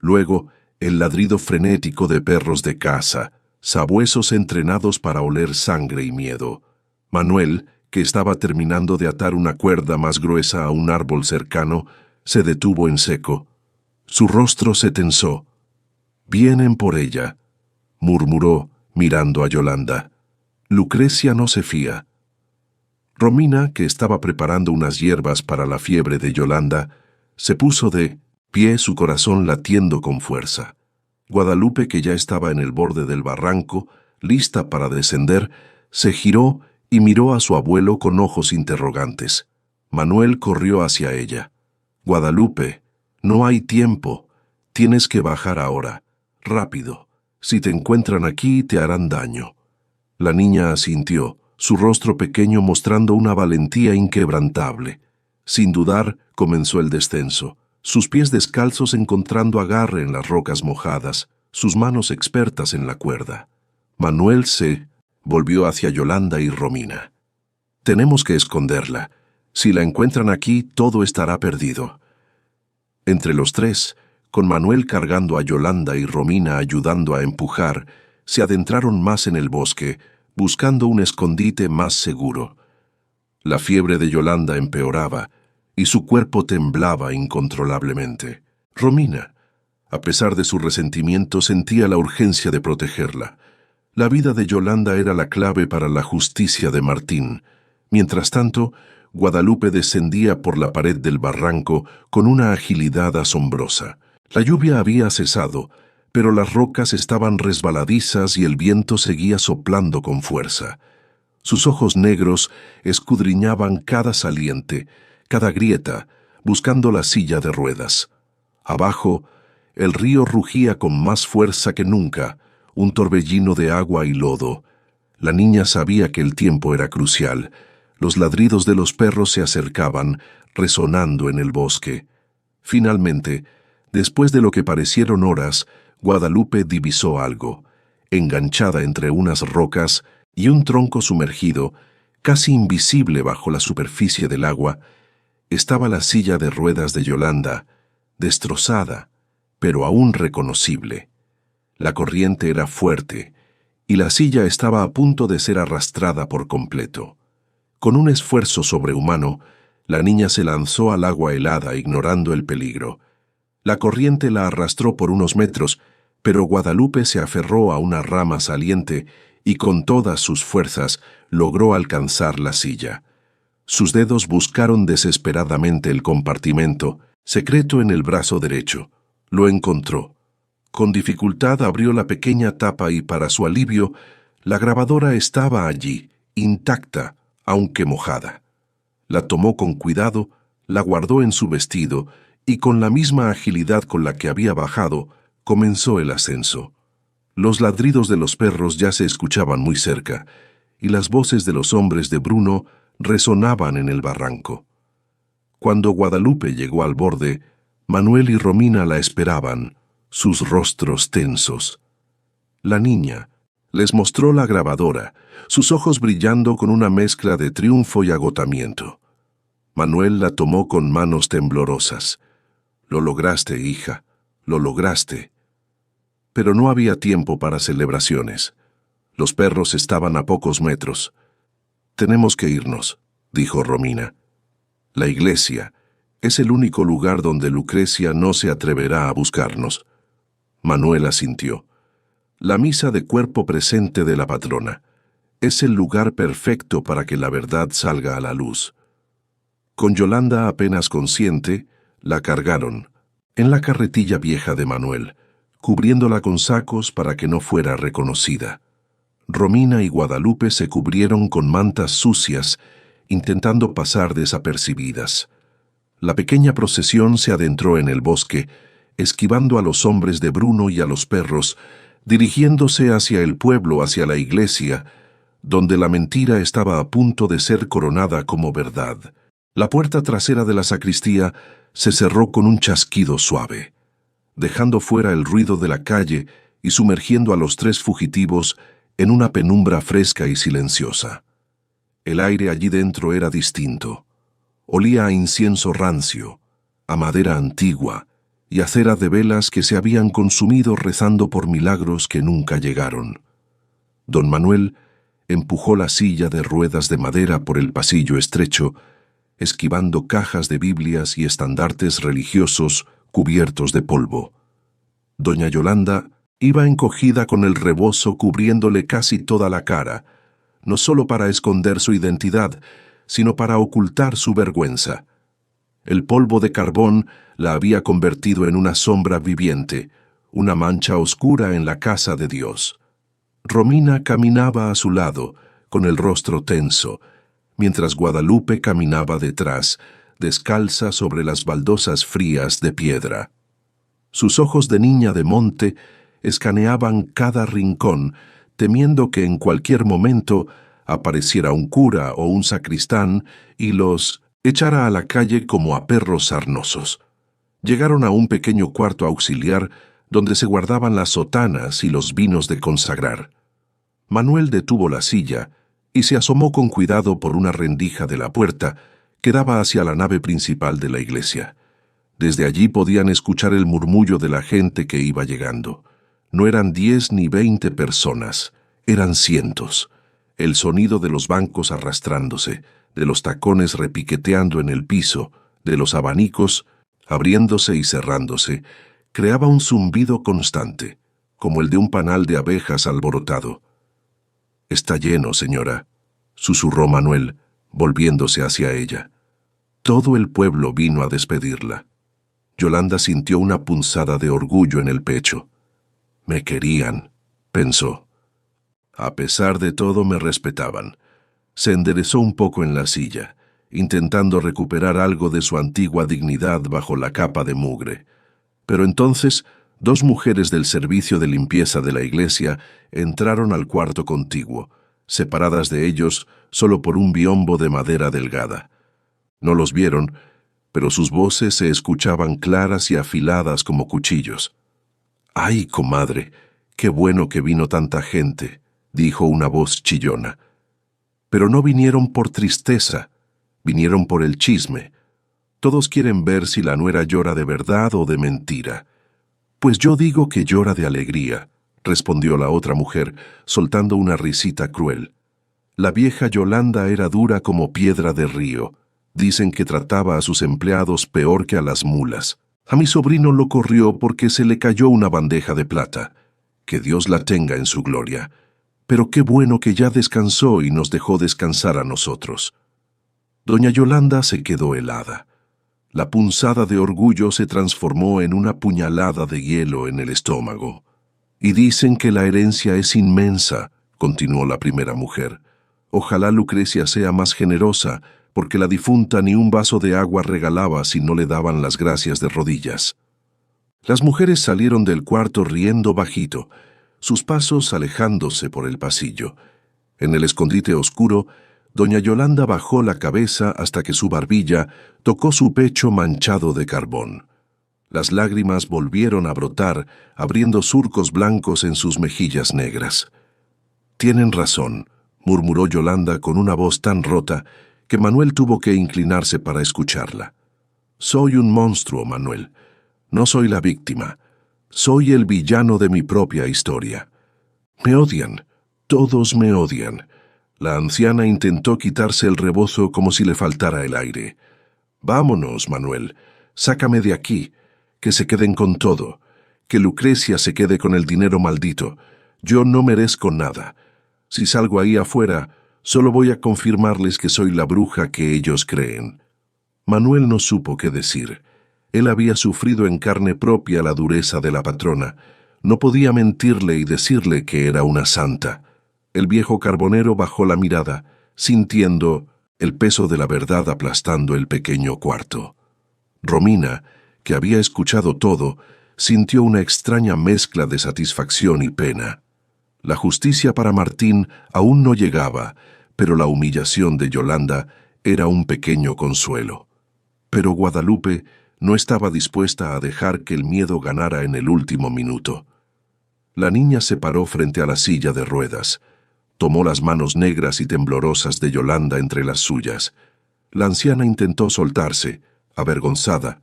Luego, el ladrido frenético de perros de caza, sabuesos entrenados para oler sangre y miedo. Manuel, que estaba terminando de atar una cuerda más gruesa a un árbol cercano, se detuvo en seco. Su rostro se tensó. «Vienen por ella», murmuró, mirando a Yolanda. «Lucrecia no se fía». Romina, que estaba preparando unas hierbas para la fiebre de Yolanda, se puso de pie, su corazón latiendo con fuerza. Guadalupe, que ya estaba en el borde del barranco, lista para descender, se giró y miró a su abuelo con ojos interrogantes. Manuel corrió hacia ella. «Guadalupe, no hay tiempo. Tienes que bajar ahora. Rápido. Si te encuentran aquí, te harán daño». La niña asintió, su rostro pequeño mostrando una valentía inquebrantable. Sin dudar, comenzó el descenso, sus pies descalzos encontrando agarre en las rocas mojadas, sus manos expertas en la cuerda. Manuel se volvió hacia Yolanda y Romina. «Tenemos que esconderla. Si la encuentran aquí, todo estará perdido». Entre los tres, con Manuel cargando a Yolanda y Romina ayudando a empujar, se adentraron más en el bosque, buscando un escondite más seguro. La fiebre de Yolanda empeoraba, y su cuerpo temblaba incontrolablemente. Romina, a pesar de su resentimiento, sentía la urgencia de protegerla. La vida de Yolanda era la clave para la justicia de Martín. Mientras tanto, Guadalupe descendía por la pared del barranco con una agilidad asombrosa. La lluvia había cesado, pero las rocas estaban resbaladizas y el viento seguía soplando con fuerza. Sus ojos negros escudriñaban cada saliente, cada grieta, buscando la silla de ruedas. Abajo, el río rugía con más fuerza que nunca, un torbellino de agua y lodo. La niña sabía que el tiempo era crucial. Los ladridos de los perros se acercaban, resonando en el bosque. Finalmente, después de lo que parecieron horas, Guadalupe divisó algo. Enganchada entre unas rocas y un tronco sumergido, casi invisible bajo la superficie del agua, estaba la silla de ruedas de Yolanda, destrozada, pero aún reconocible. La corriente era fuerte, y la silla estaba a punto de ser arrastrada por completo. Con un esfuerzo sobrehumano, la niña se lanzó al agua helada, ignorando el peligro. La corriente la arrastró por unos metros, pero Guadalupe se aferró a una rama saliente y con todas sus fuerzas logró alcanzar la silla. Sus dedos buscaron desesperadamente el compartimento, secreto en el brazo derecho. Lo encontró. Con dificultad abrió la pequeña tapa y, para su alivio, la grabadora estaba allí, intacta, aunque mojada. La tomó con cuidado, la guardó en su vestido y, con la misma agilidad con la que había bajado, comenzó el ascenso. Los ladridos de los perros ya se escuchaban muy cerca, y las voces de los hombres de Bruno resonaban en el barranco. Cuando Guadalupe llegó al borde, Manuel y Romina la esperaban, sus rostros tensos. La niña les mostró la grabadora, sus ojos brillando con una mezcla de triunfo y agotamiento. Manuel la tomó con manos temblorosas. «Lo lograste, hija, lo lograste». Pero no había tiempo para celebraciones. Los perros estaban a pocos metros. «Tenemos que irnos», dijo Romina. «La iglesia es el único lugar donde Lucrecia no se atreverá a buscarnos». Manuel asintió. «La misa de cuerpo presente de la patrona es el lugar perfecto para que la verdad salga a la luz». Con Yolanda apenas consciente, La cargaron, en la carretilla vieja de Manuel, cubriéndola con sacos para que no fuera reconocida. Romina y Guadalupe se cubrieron con mantas sucias, intentando pasar desapercibidas. La pequeña procesión se adentró en el bosque, esquivando a los hombres de Bruno y a los perros, dirigiéndose hacia el pueblo, hacia la iglesia, donde la mentira estaba a punto de ser coronada como verdad. La puerta trasera de la sacristía se cerró con un chasquido suave, dejando fuera el ruido de la calle y sumergiendo a los tres fugitivos en una penumbra fresca y silenciosa. El aire allí dentro era distinto. Olía a incienso rancio, a madera antigua y a cera de velas que se habían consumido rezando por milagros que nunca llegaron. Don Manuel empujó la silla de ruedas de madera por el pasillo estrecho, esquivando cajas de Biblias y estandartes religiosos cubiertos de polvo. Doña Yolanda iba encogida con el rebozo cubriéndole casi toda la cara, no solo para esconder su identidad, sino para ocultar su vergüenza. El polvo de carbón la había convertido en una sombra viviente, una mancha oscura en la casa de Dios. Romina caminaba a su lado, con el rostro tenso, mientras Guadalupe caminaba detrás, descalza sobre las baldosas frías de piedra. Sus ojos de niña de monte escaneaban cada rincón, temiendo que en cualquier momento apareciera un cura o un sacristán y los echara a la calle como a perros sarnosos. Llegaron a un pequeño cuarto auxiliar donde se guardaban las sotanas y los vinos de consagrar. Manuel detuvo la silla y se asomó con cuidado por una rendija de la puerta que daba hacia la nave principal de la iglesia. Desde allí podían escuchar el murmullo de la gente que iba llegando. No eran 10 ni 20 personas, eran cientos. El sonido de los bancos arrastrándose, de los tacones repiqueteando en el piso, de los abanicos abriéndose y cerrándose, creaba un zumbido constante, como el de un panal de abejas alborotado. «Está lleno, señora», susurró Manuel, volviéndose hacia ella. Todo el pueblo vino a despedirla. Yolanda sintió una punzada de orgullo en el pecho. «Me querían», pensó. A pesar de todo me respetaban. Se enderezó un poco en la silla, intentando recuperar algo de su antigua dignidad bajo la capa de mugre. Pero entonces, 2 mujeres del servicio de limpieza de la iglesia entraron al cuarto contiguo, separadas de ellos solo por un biombo de madera delgada. No los vieron, pero sus voces se escuchaban claras y afiladas como cuchillos. «¡Ay, comadre! ¡Qué bueno que vino tanta gente!», dijo una voz chillona. Pero no vinieron por tristeza, vinieron por el chisme. Todos quieren ver si la nuera llora de verdad o de mentira. «Pues yo digo que llora de alegría», respondió la otra mujer, soltando una risita cruel. La vieja Yolanda era dura como piedra de río. Dicen que trataba a sus empleados peor que a las mulas. A mi sobrino lo corrió porque se le cayó una bandeja de plata. Que Dios la tenga en su gloria. Pero qué bueno que ya descansó y nos dejó descansar a nosotros. Doña Yolanda se quedó helada. La punzada de orgullo se transformó en una puñalada de hielo en el estómago. «Y dicen que la herencia es inmensa», continuó la primera mujer. «Ojalá Lucrecia sea más generosa, porque la difunta ni un vaso de agua regalaba si no le daban las gracias de rodillas». Las mujeres salieron del cuarto riendo bajito, sus pasos alejándose por el pasillo. En el escondite oscuro, doña Yolanda bajó la cabeza hasta que su barbilla tocó su pecho manchado de carbón. Las lágrimas volvieron a brotar, abriendo surcos blancos en sus mejillas negras. «Tienen razón», murmuró Yolanda con una voz tan rota que Manuel tuvo que inclinarse para escucharla. «Soy un monstruo, Manuel. No soy la víctima. Soy el villano de mi propia historia. Me odian. Todos me odian». La anciana intentó quitarse el rebozo como si le faltara el aire. «Vámonos, Manuel. Sácame de aquí. Que se queden con todo. Que Lucrecia se quede con el dinero maldito. Yo no merezco nada. Si salgo ahí afuera, solo voy a confirmarles que soy la bruja que ellos creen». Manuel no supo qué decir. Él había sufrido en carne propia la dureza de la patrona. No podía mentirle y decirle que era una santa. El viejo carbonero bajó la mirada, sintiendo el peso de la verdad aplastando el pequeño cuarto. Romina, que había escuchado todo, sintió una extraña mezcla de satisfacción y pena. La justicia para Martín aún no llegaba, pero la humillación de Yolanda era un pequeño consuelo. Pero Guadalupe no estaba dispuesta a dejar que el miedo ganara en el último minuto. La niña se paró frente a la silla de ruedas. Tomó las manos negras y temblorosas de Yolanda entre las suyas. La anciana intentó soltarse, avergonzada,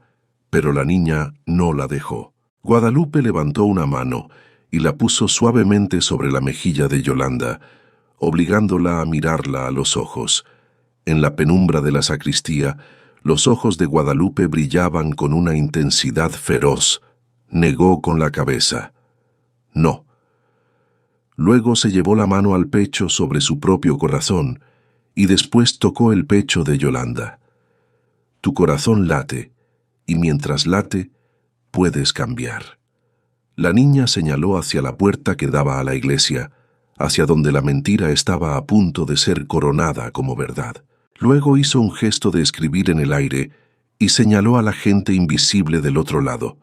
pero la niña no la dejó. Guadalupe levantó una mano y la puso suavemente sobre la mejilla de Yolanda, obligándola a mirarla a los ojos. En la penumbra de la sacristía, los ojos de Guadalupe brillaban con una intensidad feroz. Negó con la cabeza. No. Luego se llevó la mano al pecho sobre su propio corazón y después tocó el pecho de Yolanda. Tu corazón late, y mientras late, puedes cambiar. La niña señaló hacia la puerta que daba a la iglesia, hacia donde la mentira estaba a punto de ser coronada como verdad. Luego hizo un gesto de escribir en el aire y señaló a la gente invisible del otro lado.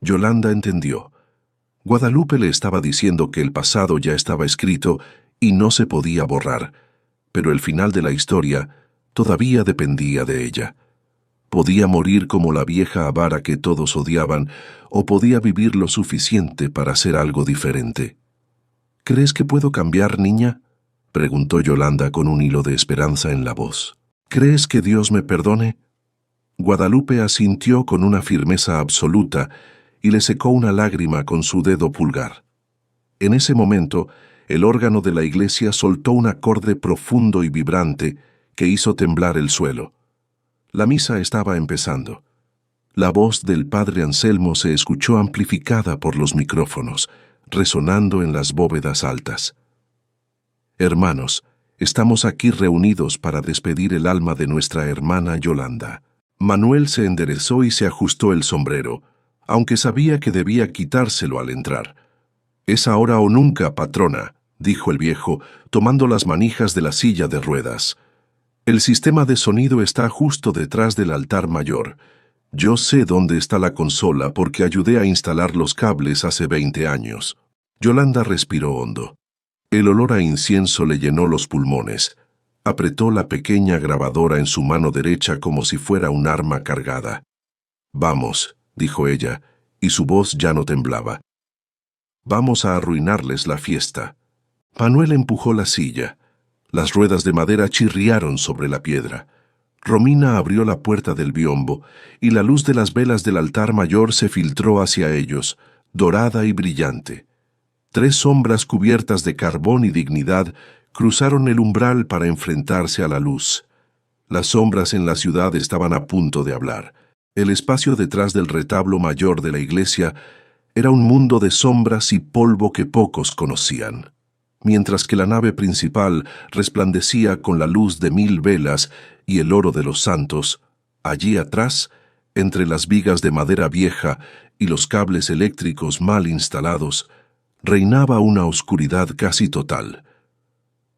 Yolanda entendió. Guadalupe le estaba diciendo que el pasado ya estaba escrito y no se podía borrar, pero el final de la historia todavía dependía de ella. Podía morir como la vieja avara que todos odiaban, o podía vivir lo suficiente para hacer algo diferente. ¿Crees que puedo cambiar, niña?, preguntó Yolanda con un hilo de esperanza en la voz. ¿Crees que Dios me perdone? Guadalupe asintió con una firmeza absoluta y le secó una lágrima con su dedo pulgar. En ese momento, el órgano de la iglesia soltó un acorde profundo y vibrante que hizo temblar el suelo. La misa estaba empezando. La voz del padre Anselmo se escuchó amplificada por los micrófonos, resonando en las bóvedas altas. Hermanos, estamos aquí reunidos para despedir el alma de nuestra hermana Yolanda. Manuel se enderezó y se ajustó el sombrero, aunque sabía que debía quitárselo al entrar. «Es ahora o nunca, patrona», dijo el viejo, tomando las manijas de la silla de ruedas. «El sistema de sonido está justo detrás del altar mayor. Yo sé dónde está la consola porque ayudé a instalar los cables hace 20 años». Yolanda respiró hondo. El olor a incienso le llenó los pulmones. Apretó la pequeña grabadora en su mano derecha como si fuera un arma cargada. «Vamos», dijo ella, y su voz ya no temblaba. «Vamos a arruinarles la fiesta». Manuel empujó la silla. Las ruedas de madera chirriaron sobre la piedra. Romina abrió la puerta del biombo, y la luz de las velas del altar mayor se filtró hacia ellos, dorada y brillante. 3 sombras cubiertas de carbón y dignidad cruzaron el umbral para enfrentarse a la luz. Las sombras en la ciudad estaban a punto de hablar. El espacio detrás del retablo mayor de la iglesia era un mundo de sombras y polvo que pocos conocían. Mientras que la nave principal resplandecía con la luz de 1000 velas y el oro de los santos, allí atrás, entre las vigas de madera vieja y los cables eléctricos mal instalados, reinaba una oscuridad casi total.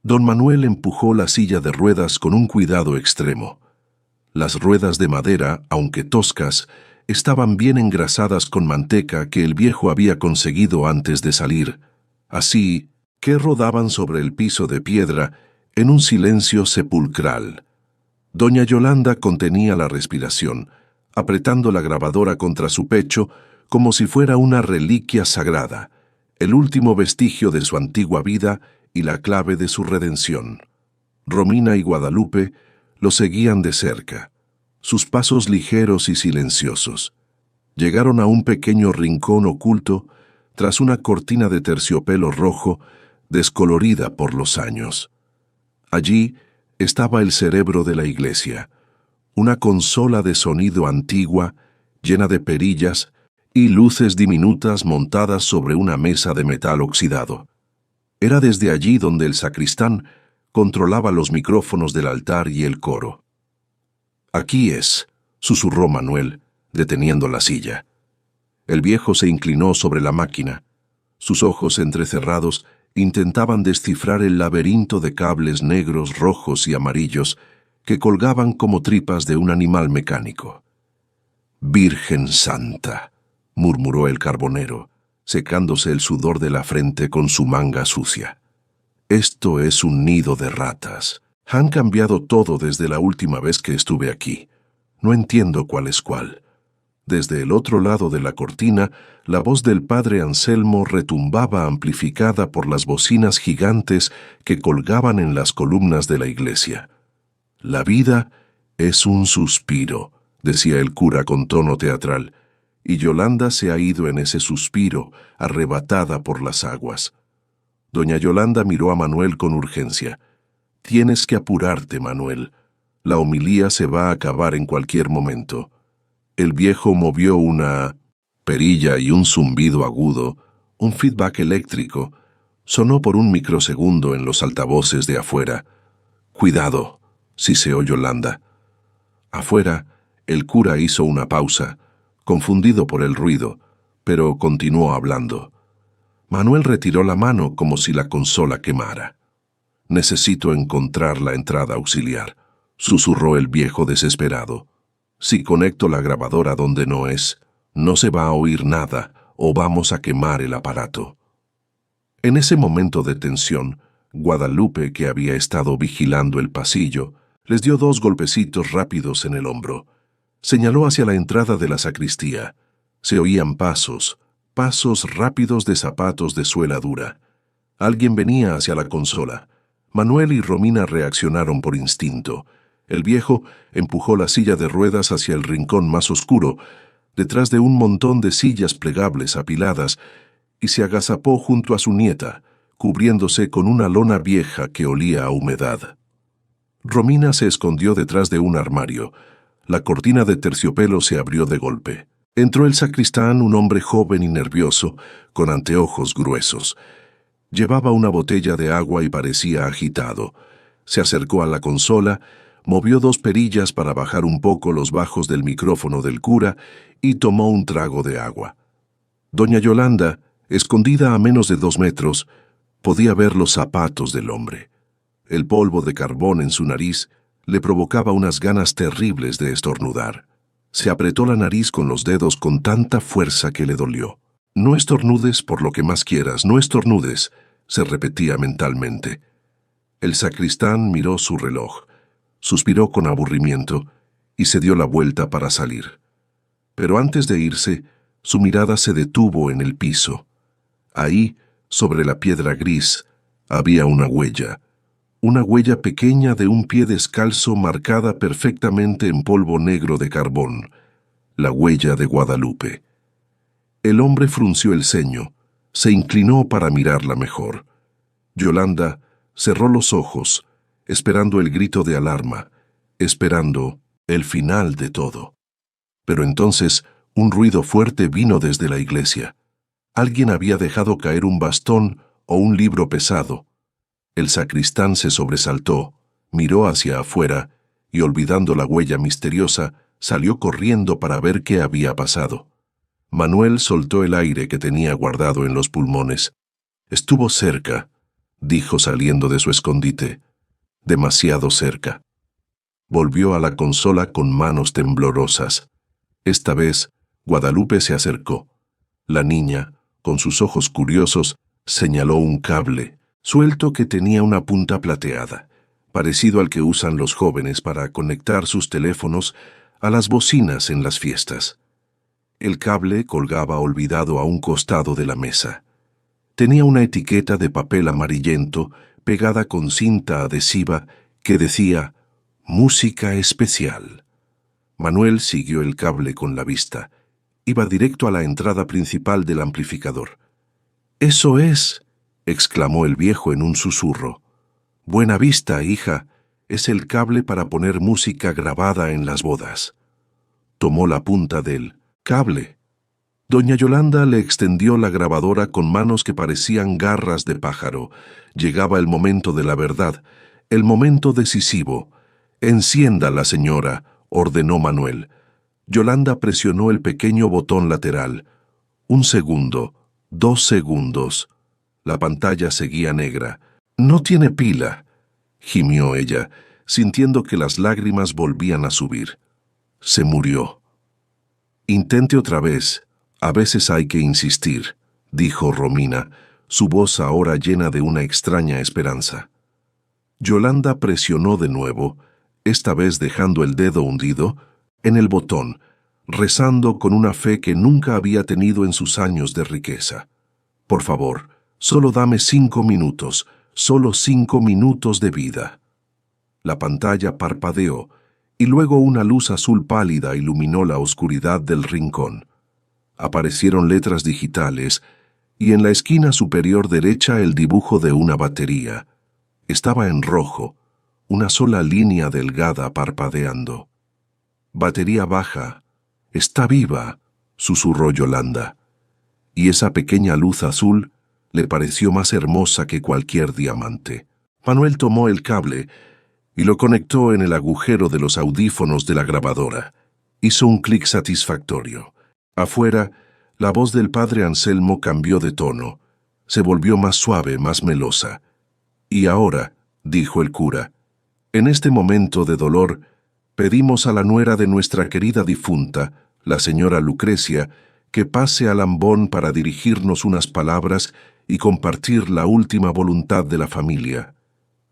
Don Manuel empujó la silla de ruedas con un cuidado extremo. Las ruedas de madera, aunque toscas, estaban bien engrasadas con manteca que el viejo había conseguido antes de salir, así que rodaban sobre el piso de piedra en un silencio sepulcral. Doña Yolanda contenía la respiración, apretando la grabadora contra su pecho como si fuera una reliquia sagrada, el último vestigio de su antigua vida y la clave de su redención. Romina y Guadalupe lo seguían de cerca, sus pasos ligeros y silenciosos. Llegaron a un pequeño rincón oculto tras una cortina de terciopelo rojo descolorida por los años. Allí estaba el cerebro de la iglesia, una consola de sonido antigua, llena de perillas y luces diminutas montadas sobre una mesa de metal oxidado. Era desde allí donde el sacristán controlaba los micrófonos del altar y el coro. «Aquí es», susurró Manuel, deteniendo la silla. El viejo se inclinó sobre la máquina. Sus ojos entrecerrados intentaban descifrar el laberinto de cables negros, rojos y amarillos que colgaban como tripas de un animal mecánico. «Virgen Santa», murmuró el carbonero, secándose el sudor de la frente con su manga sucia. «Esto es un nido de ratas. Han cambiado todo desde la última vez que estuve aquí. No entiendo cuál es cuál». Desde el otro lado de la cortina, la voz del padre Anselmo retumbaba amplificada por las bocinas gigantes que colgaban en las columnas de la iglesia. «La vida es un suspiro», decía el cura con tono teatral, y Yolanda se ha ido en ese suspiro, arrebatada por las aguas. Doña Yolanda miró a Manuel con urgencia. «Tienes que apurarte, Manuel. La homilía se va a acabar en cualquier momento». El viejo movió una perilla y un zumbido agudo, un feedback eléctrico, sonó por un microsegundo en los altavoces de afuera. «Cuidado», siseó Yolanda. Afuera, el cura hizo una pausa, confundido por el ruido, pero continuó hablando. Manuel retiró la mano como si la consola quemara. «Necesito encontrar la entrada auxiliar», susurró el viejo desesperado. «Si conecto la grabadora donde no es, no se va a oír nada o vamos a quemar el aparato». En ese momento de tensión, Guadalupe, que había estado vigilando el pasillo, les dio 2 golpecitos rápidos en el hombro. Señaló hacia la entrada de la sacristía. Se oían pasos rápidos de zapatos de suela dura. Alguien venía hacia la consola. Manuel y Romina reaccionaron por instinto. El viejo empujó la silla de ruedas hacia el rincón más oscuro, detrás de un montón de sillas plegables apiladas, y se agazapó junto a su nieta, cubriéndose con una lona vieja que olía a humedad. Romina se escondió detrás de un armario. La cortina de terciopelo se abrió de golpe. Entró el sacristán, un hombre joven y nervioso, con anteojos gruesos. Llevaba una botella de agua y parecía agitado. Se acercó a la consola, movió 2 perillas para bajar un poco los bajos del micrófono del cura y tomó un trago de agua. Doña Yolanda, escondida a menos de 2 metros, podía ver los zapatos del hombre. El polvo de carbón en su nariz le provocaba unas ganas terribles de estornudar. Se apretó la nariz con los dedos con tanta fuerza que le dolió. «No estornudes por lo que más quieras, no estornudes», se repetía mentalmente. El sacristán miró su reloj. Suspiró con aburrimiento y se dio la vuelta para salir. Pero antes de irse, su mirada se detuvo en el piso. Ahí, sobre la piedra gris, había una huella pequeña de un pie descalzo marcada perfectamente en polvo negro de carbón, la huella de Guadalupe. El hombre frunció el ceño, se inclinó para mirarla mejor. Yolanda cerró los ojos, esperando el grito de alarma, esperando el final de todo. Pero entonces un ruido fuerte vino desde la iglesia. Alguien había dejado caer un bastón o un libro pesado. El sacristán se sobresaltó, miró hacia afuera y, olvidando la huella misteriosa, salió corriendo para ver qué había pasado. Manuel soltó el aire que tenía guardado en los pulmones. «Estuvo cerca», dijo saliendo de su escondite. «Demasiado cerca». Volvió a la consola con manos temblorosas. Esta vez, Guadalupe se acercó. La niña, con sus ojos curiosos, señaló un cable, suelto que tenía una punta plateada, parecido al que usan los jóvenes para conectar sus teléfonos a las bocinas en las fiestas. El cable colgaba olvidado a un costado de la mesa. Tenía una etiqueta de papel amarillento pegada con cinta adhesiva que decía «Música especial». Manuel siguió el cable con la vista. Iba directo a la entrada principal del amplificador. «¡Eso es!», exclamó el viejo en un susurro. «Buena vista, hija. Es el cable para poner música grabada en las bodas». Tomó la punta del cable. Doña Yolanda le extendió la grabadora con manos que parecían garras de pájaro. Llegaba el momento de la verdad, el momento decisivo. «Enciéndala, señora», ordenó Manuel. Yolanda presionó el pequeño botón lateral. 1 segundo, 2 segundos. La pantalla seguía negra. «No tiene pila», gimió ella, sintiendo que las lágrimas volvían a subir. Se murió. «Intente otra vez. A veces hay que insistir», dijo Romina, su voz ahora llena de una extraña esperanza. Yolanda presionó de nuevo, esta vez dejando el dedo hundido, en el botón, rezando con una fe que nunca había tenido en sus años de riqueza. «Por favor, solo dame 5 minutos, solo 5 minutos de vida». La pantalla parpadeó, y luego una luz azul pálida iluminó la oscuridad del rincón. Aparecieron letras digitales, y en la esquina superior derecha el dibujo de una batería. Estaba en rojo, una sola línea delgada parpadeando. «Batería baja. Está viva», susurró Yolanda. Y esa pequeña luz azul le pareció más hermosa que cualquier diamante. Manuel tomó el cable y lo conectó en el agujero de los audífonos de la grabadora. Hizo un clic satisfactorio. Afuera, la voz del padre Anselmo cambió de tono. Se volvió más suave, más melosa. «Y ahora», dijo el cura, «en este momento de dolor, pedimos a la nuera de nuestra querida difunta, la señora Lucrecia, que pase al ambón para dirigirnos unas palabras y compartir la última voluntad de la familia».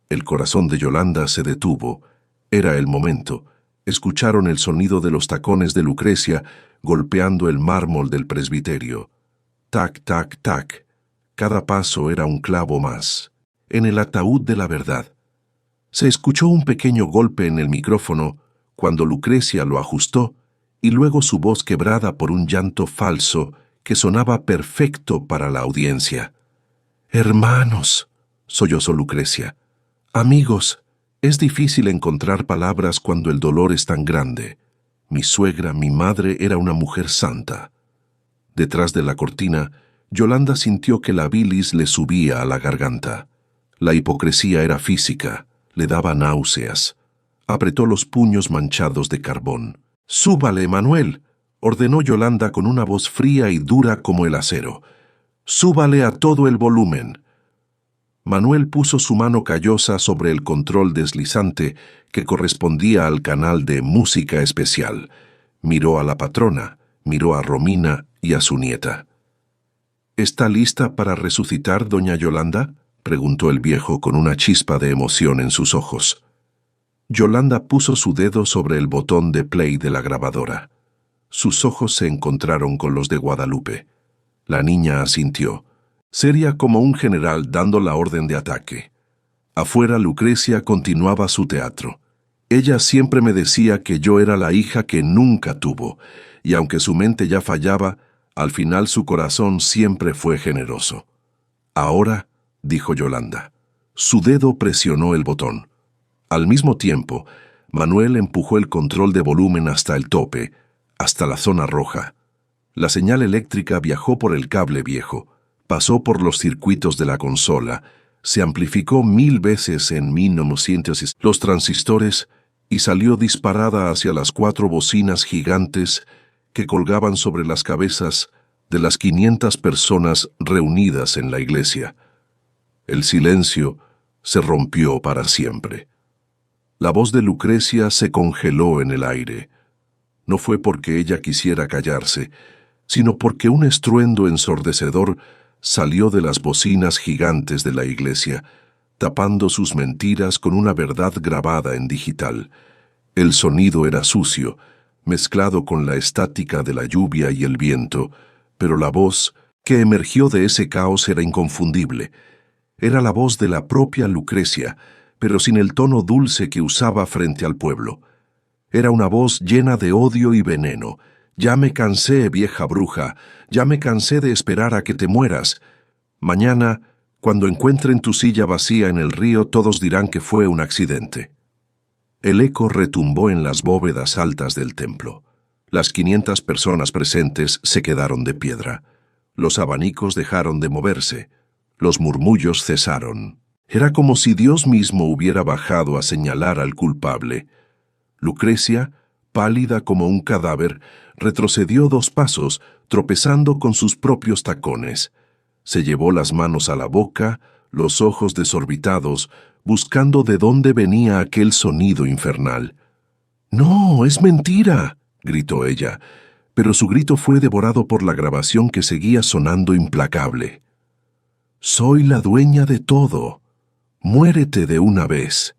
El corazón de Yolanda se detuvo. Era el momento. Escucharon el sonido de los tacones de Lucrecia golpeando el mármol del presbiterio. Tac, tac, tac. Cada paso era un clavo más. En el ataúd de la verdad. Se escuchó un pequeño golpe en el micrófono cuando Lucrecia lo ajustó y luego su voz quebrada por un llanto falso que sonaba perfecto para la audiencia. «Hermanos», sollozó Lucrecia. «Amigos, es difícil encontrar palabras cuando el dolor es tan grande. Mi suegra, mi madre, era una mujer santa». Detrás de la cortina, Yolanda sintió que la bilis le subía a la garganta. La hipocresía era física, le daba náuseas. Apretó los puños manchados de carbón. «Súbale, Manuel», ordenó Yolanda con una voz fría y dura como el acero. «Súbale a todo el volumen». Manuel puso su mano callosa sobre el control deslizante que correspondía al canal de música especial. Miró a la patrona, miró a Romina y a su nieta. «¿Está lista para resucitar, doña Yolanda?», preguntó el viejo con una chispa de emoción en sus ojos. Yolanda puso su dedo sobre el botón de play de la grabadora. Sus ojos se encontraron con los de Guadalupe. La niña asintió, seria como un general dando la orden de ataque. Afuera Lucrecia continuaba su teatro. Ella siempre me decía que yo era la hija que nunca tuvo, y aunque su mente ya fallaba, al final su corazón siempre fue generoso. «Ahora», dijo Yolanda. Su dedo presionó el botón. Al mismo tiempo, Manuel empujó el control de volumen hasta el tope, hasta la zona roja. La señal eléctrica viajó por el cable viejo, pasó por los circuitos de la consola, se amplificó 1000 veces en 1900 los transistores y salió disparada hacia las 4 bocinas gigantes que colgaban sobre las cabezas de las 500 personas reunidas en la iglesia. El silencio se rompió para siempre. La voz de Lucrecia se congeló en el aire. No fue porque ella quisiera callarse, sino porque un estruendo ensordecedor salió de las bocinas gigantes de la iglesia, tapando sus mentiras con una verdad grabada en digital. El sonido era sucio, mezclado con la estática de la lluvia y el viento, pero la voz que emergió de ese caos era inconfundible. Era la voz de la propia Lucrecia, pero sin el tono dulce que usaba frente al pueblo. Era una voz llena de odio y veneno. «Ya me cansé, vieja bruja, ya me cansé de esperar a que te mueras. Mañana, cuando encuentren tu silla vacía en el río, todos dirán que fue un accidente». El eco retumbó en las bóvedas altas del templo. Las 500 personas presentes se quedaron de piedra. Los abanicos dejaron de moverse. Los murmullos cesaron. Era como si Dios mismo hubiera bajado a señalar al culpable. Lucrecia, Pálida como un cadáver, retrocedió 2 pasos, tropezando con sus propios tacones. Se llevó las manos a la boca, los ojos desorbitados, buscando de dónde venía aquel sonido infernal. «¡No, es mentira!», gritó ella, pero su grito fue devorado por la grabación que seguía sonando implacable. «Soy la dueña de todo. Muérete de una vez».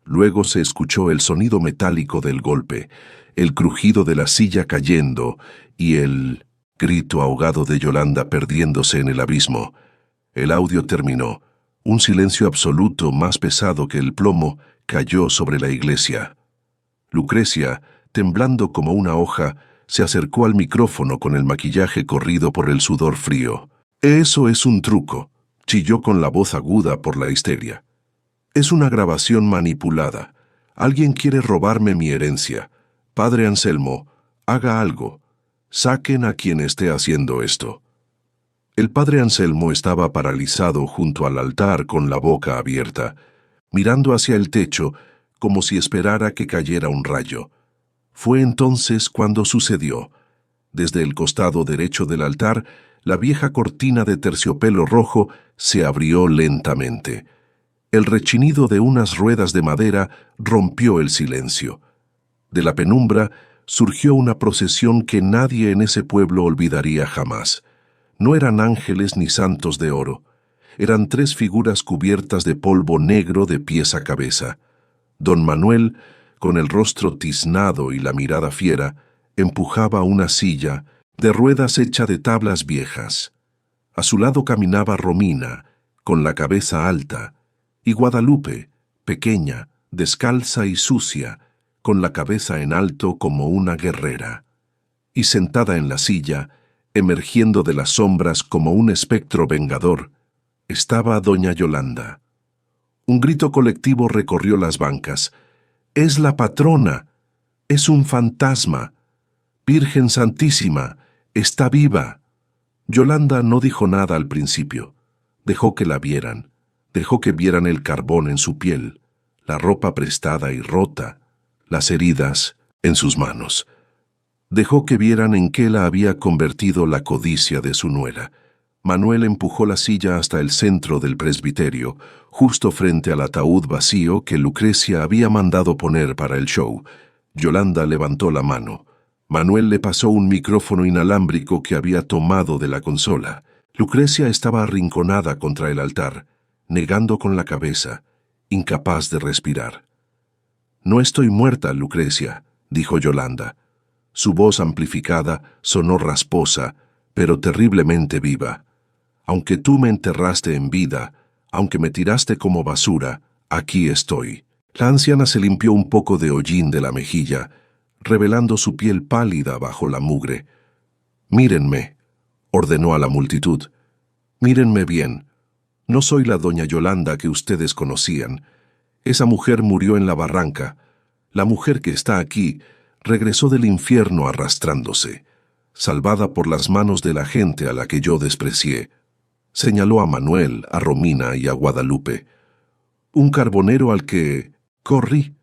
Luego se escuchó el sonido metálico del golpe, el crujido de la silla cayendo y el grito ahogado de Yolanda perdiéndose en el abismo. El audio terminó. Un silencio absoluto, más pesado que el plomo, cayó sobre la iglesia. Lucrecia, temblando como una hoja, se acercó al micrófono con el maquillaje corrido por el sudor frío. «Eso es un truco», chilló con la voz aguda por la histeria. «Es una grabación manipulada. Alguien quiere robarme mi herencia. Padre Anselmo, haga algo. Saquen a quien esté haciendo esto». El padre Anselmo estaba paralizado junto al altar con la boca abierta, mirando hacia el techo como si esperara que cayera un rayo. Fue entonces cuando sucedió. Desde el costado derecho del altar, la vieja cortina de terciopelo rojo se abrió lentamente. El rechinido de unas ruedas de madera rompió el silencio. De la penumbra surgió una procesión que nadie en ese pueblo olvidaría jamás. No eran ángeles ni santos de oro. Eran 3 figuras cubiertas de polvo negro de pies a cabeza. Don Manuel, con el rostro tiznado y la mirada fiera, empujaba una silla de ruedas hecha de tablas viejas. A su lado caminaba Romina, con la cabeza alta, y Guadalupe, pequeña, descalza y sucia, con la cabeza en alto como una guerrera. Y sentada en la silla, emergiendo de las sombras como un espectro vengador, estaba doña Yolanda. Un grito colectivo recorrió las bancas. «¡Es la patrona! ¡Es un fantasma! ¡Virgen Santísima! ¡Está viva!». Yolanda no dijo nada al principio. Dejó que la vieran. Dejó que vieran el carbón en su piel, la ropa prestada y rota, las heridas en sus manos. Dejó que vieran en qué la había convertido la codicia de su nuera. Manuel empujó la silla hasta el centro del presbiterio, justo frente al ataúd vacío que Lucrecia había mandado poner para el show. Yolanda levantó la mano. Manuel le pasó un micrófono inalámbrico que había tomado de la consola. Lucrecia estaba arrinconada contra el altar, negando con la cabeza, incapaz de respirar. «No estoy muerta, Lucrecia», dijo Yolanda. Su voz amplificada sonó rasposa, pero terriblemente viva. «Aunque tú me enterraste en vida, aunque me tiraste como basura, aquí estoy». La anciana se limpió un poco de hollín de la mejilla, revelando su piel pálida bajo la mugre. «Mírenme», ordenó a la multitud. «Mírenme bien. No soy la doña Yolanda que ustedes conocían. Esa mujer murió en la barranca. La mujer que está aquí regresó del infierno arrastrándose, salvada por las manos de la gente a la que yo desprecié». Señaló a Manuel, a Romina y a Guadalupe. «Un carbonero al que corrí,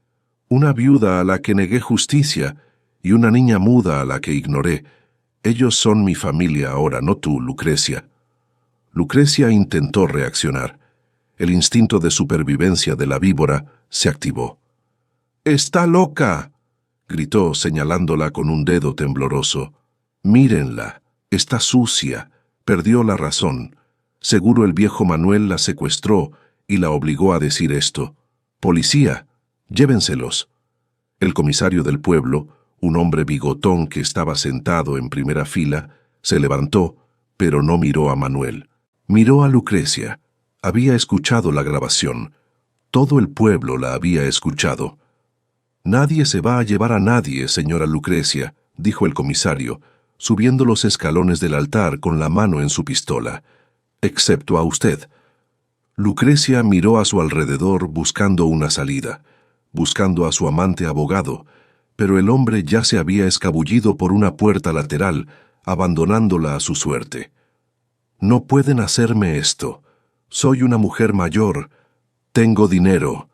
una viuda a la que negué justicia y una niña muda a la que ignoré. Ellos son mi familia ahora, no tú, Lucrecia». Lucrecia intentó reaccionar. El instinto de supervivencia de la víbora se activó. «¡Está loca!», gritó señalándola con un dedo tembloroso. «Mírenla, está sucia, perdió la razón. Seguro el viejo Manuel la secuestró y la obligó a decir esto. Policía, llévenselos». El comisario del pueblo, un hombre bigotón que estaba sentado en primera fila, se levantó, pero no miró a Manuel. Miró a Lucrecia. Había escuchado la grabación. Todo el pueblo la había escuchado. «Nadie se va a llevar a nadie, señora Lucrecia», dijo el comisario, subiendo los escalones del altar con la mano en su pistola. «Excepto a usted». Lucrecia miró a su alrededor buscando una salida, buscando a su amante abogado, pero el hombre ya se había escabullido por una puerta lateral, abandonándola a su suerte. «No pueden hacerme esto. Soy una mujer mayor. Tengo dinero»,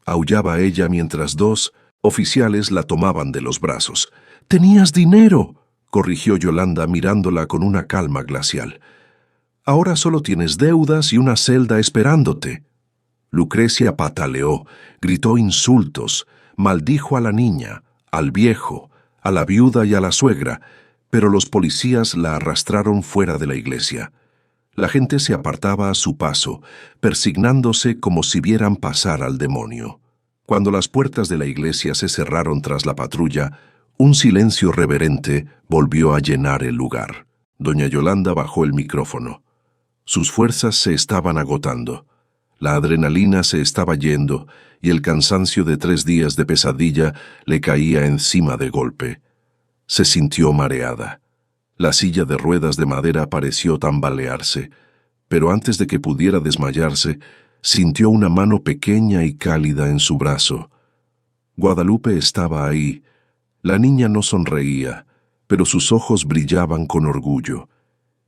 aullaba ella mientras 2 Oficiales la tomaban de los brazos. «¡Tenías dinero!», corrigió Yolanda mirándola con una calma glacial. «Ahora solo tienes deudas y una celda esperándote». Lucrecia pataleó, gritó insultos, maldijo a la niña, al viejo, a la viuda y a la suegra, pero los policías la arrastraron fuera de la iglesia. La gente se apartaba a su paso, persignándose como si vieran pasar al demonio. Cuando las puertas de la iglesia se cerraron tras la patrulla, un silencio reverente volvió a llenar el lugar. Doña Yolanda bajó el micrófono. Sus fuerzas se estaban agotando. La adrenalina se estaba yendo y el cansancio de 3 días de pesadilla le caía encima de golpe. Se sintió mareada. La silla de ruedas de madera pareció tambalearse, pero antes de que pudiera desmayarse, sintió una mano pequeña y cálida en su brazo. Guadalupe estaba ahí. La niña no sonreía, pero sus ojos brillaban con orgullo.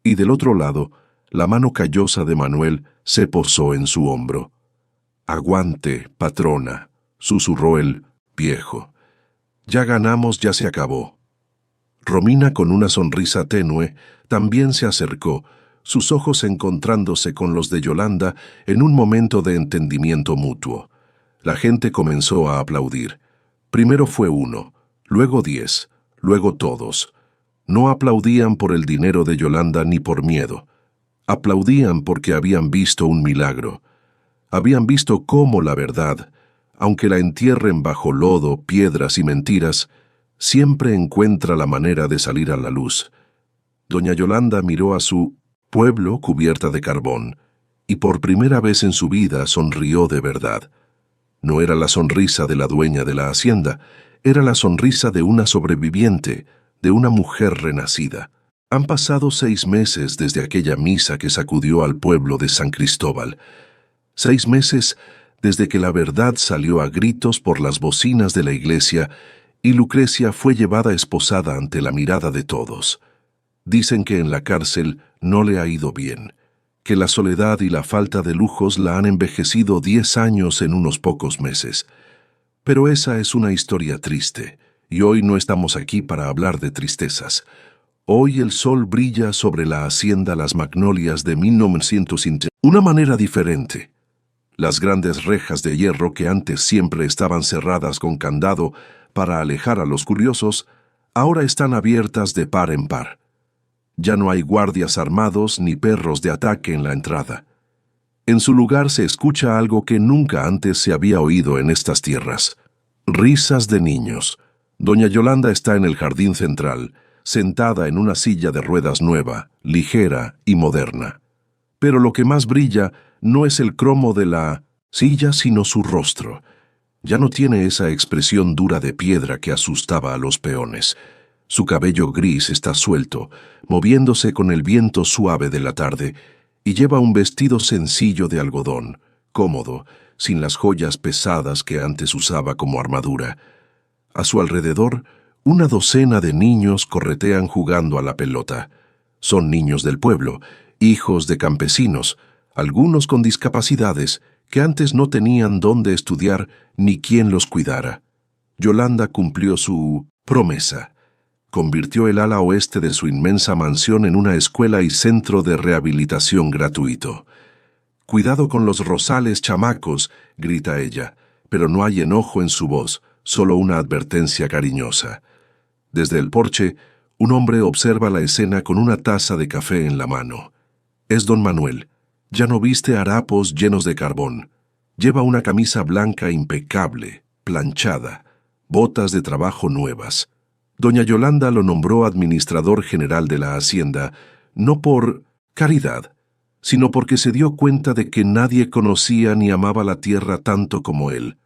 Y del otro lado, la mano callosa de Manuel se posó en su hombro. «Aguante, patrona», susurró el viejo. «Ya ganamos, ya se acabó». Romina, con una sonrisa tenue, también se acercó, sus ojos encontrándose con los de Yolanda en un momento de entendimiento mutuo. La gente comenzó a aplaudir. Primero fue 1, luego 10, luego todos. No aplaudían por el dinero de Yolanda ni por miedo. Aplaudían porque habían visto un milagro. Habían visto cómo la verdad, aunque la entierren bajo lodo, piedras y mentiras, siempre encuentra la manera de salir a la luz. Doña Yolanda miró a su pueblo cubierta de carbón, y por primera vez en su vida sonrió de verdad. No era la sonrisa de la dueña de la hacienda, era la sonrisa de una sobreviviente, de una mujer renacida. Han pasado 6 meses desde aquella misa que sacudió al pueblo de San Cristóbal. 6 meses desde que la verdad salió a gritos por las bocinas de la iglesia y Lucrecia fue llevada esposada ante la mirada de todos. Dicen que en la cárcel no le ha ido bien, que la soledad y la falta de lujos la han envejecido 10 años en unos pocos meses. Pero esa es una historia triste, y hoy no estamos aquí para hablar de tristezas. Hoy el sol brilla sobre la hacienda Las Magnolias de 1950, una manera diferente. Las grandes rejas de hierro que antes siempre estaban cerradas con candado para alejar a los curiosos, ahora están abiertas de par en par. Ya no hay guardias armados ni perros de ataque en la entrada. En su lugar se escucha algo que nunca antes se había oído en estas tierras. Risas de niños. Doña Yolanda está en el jardín central, sentada en una silla de ruedas nueva, ligera y moderna. Pero lo que más brilla no es el cromo de la silla, sino su rostro. Ya no tiene esa expresión dura de piedra que asustaba a los peones. Su cabello gris está suelto, moviéndose con el viento suave de la tarde, y lleva un vestido sencillo de algodón, cómodo, sin las joyas pesadas que antes usaba como armadura. A su alrededor, una docena de niños corretean jugando a la pelota. Son niños del pueblo, hijos de campesinos, algunos con discapacidades que antes no tenían dónde estudiar ni quién los cuidara. Yolanda cumplió su promesa. Convirtió el ala oeste de su inmensa mansión en una escuela y centro de rehabilitación gratuito. «Cuidado con los rosales, chamacos», grita ella, pero no hay enojo en su voz, solo una advertencia cariñosa. Desde el porche, un hombre observa la escena con una taza de café en la mano. Es don Manuel. Ya no viste harapos llenos de carbón. Lleva una camisa blanca impecable, planchada, botas de trabajo nuevas. Doña Yolanda lo nombró administrador general de la hacienda, no por caridad, sino porque se dio cuenta de que nadie conocía ni amaba la tierra tanto como él.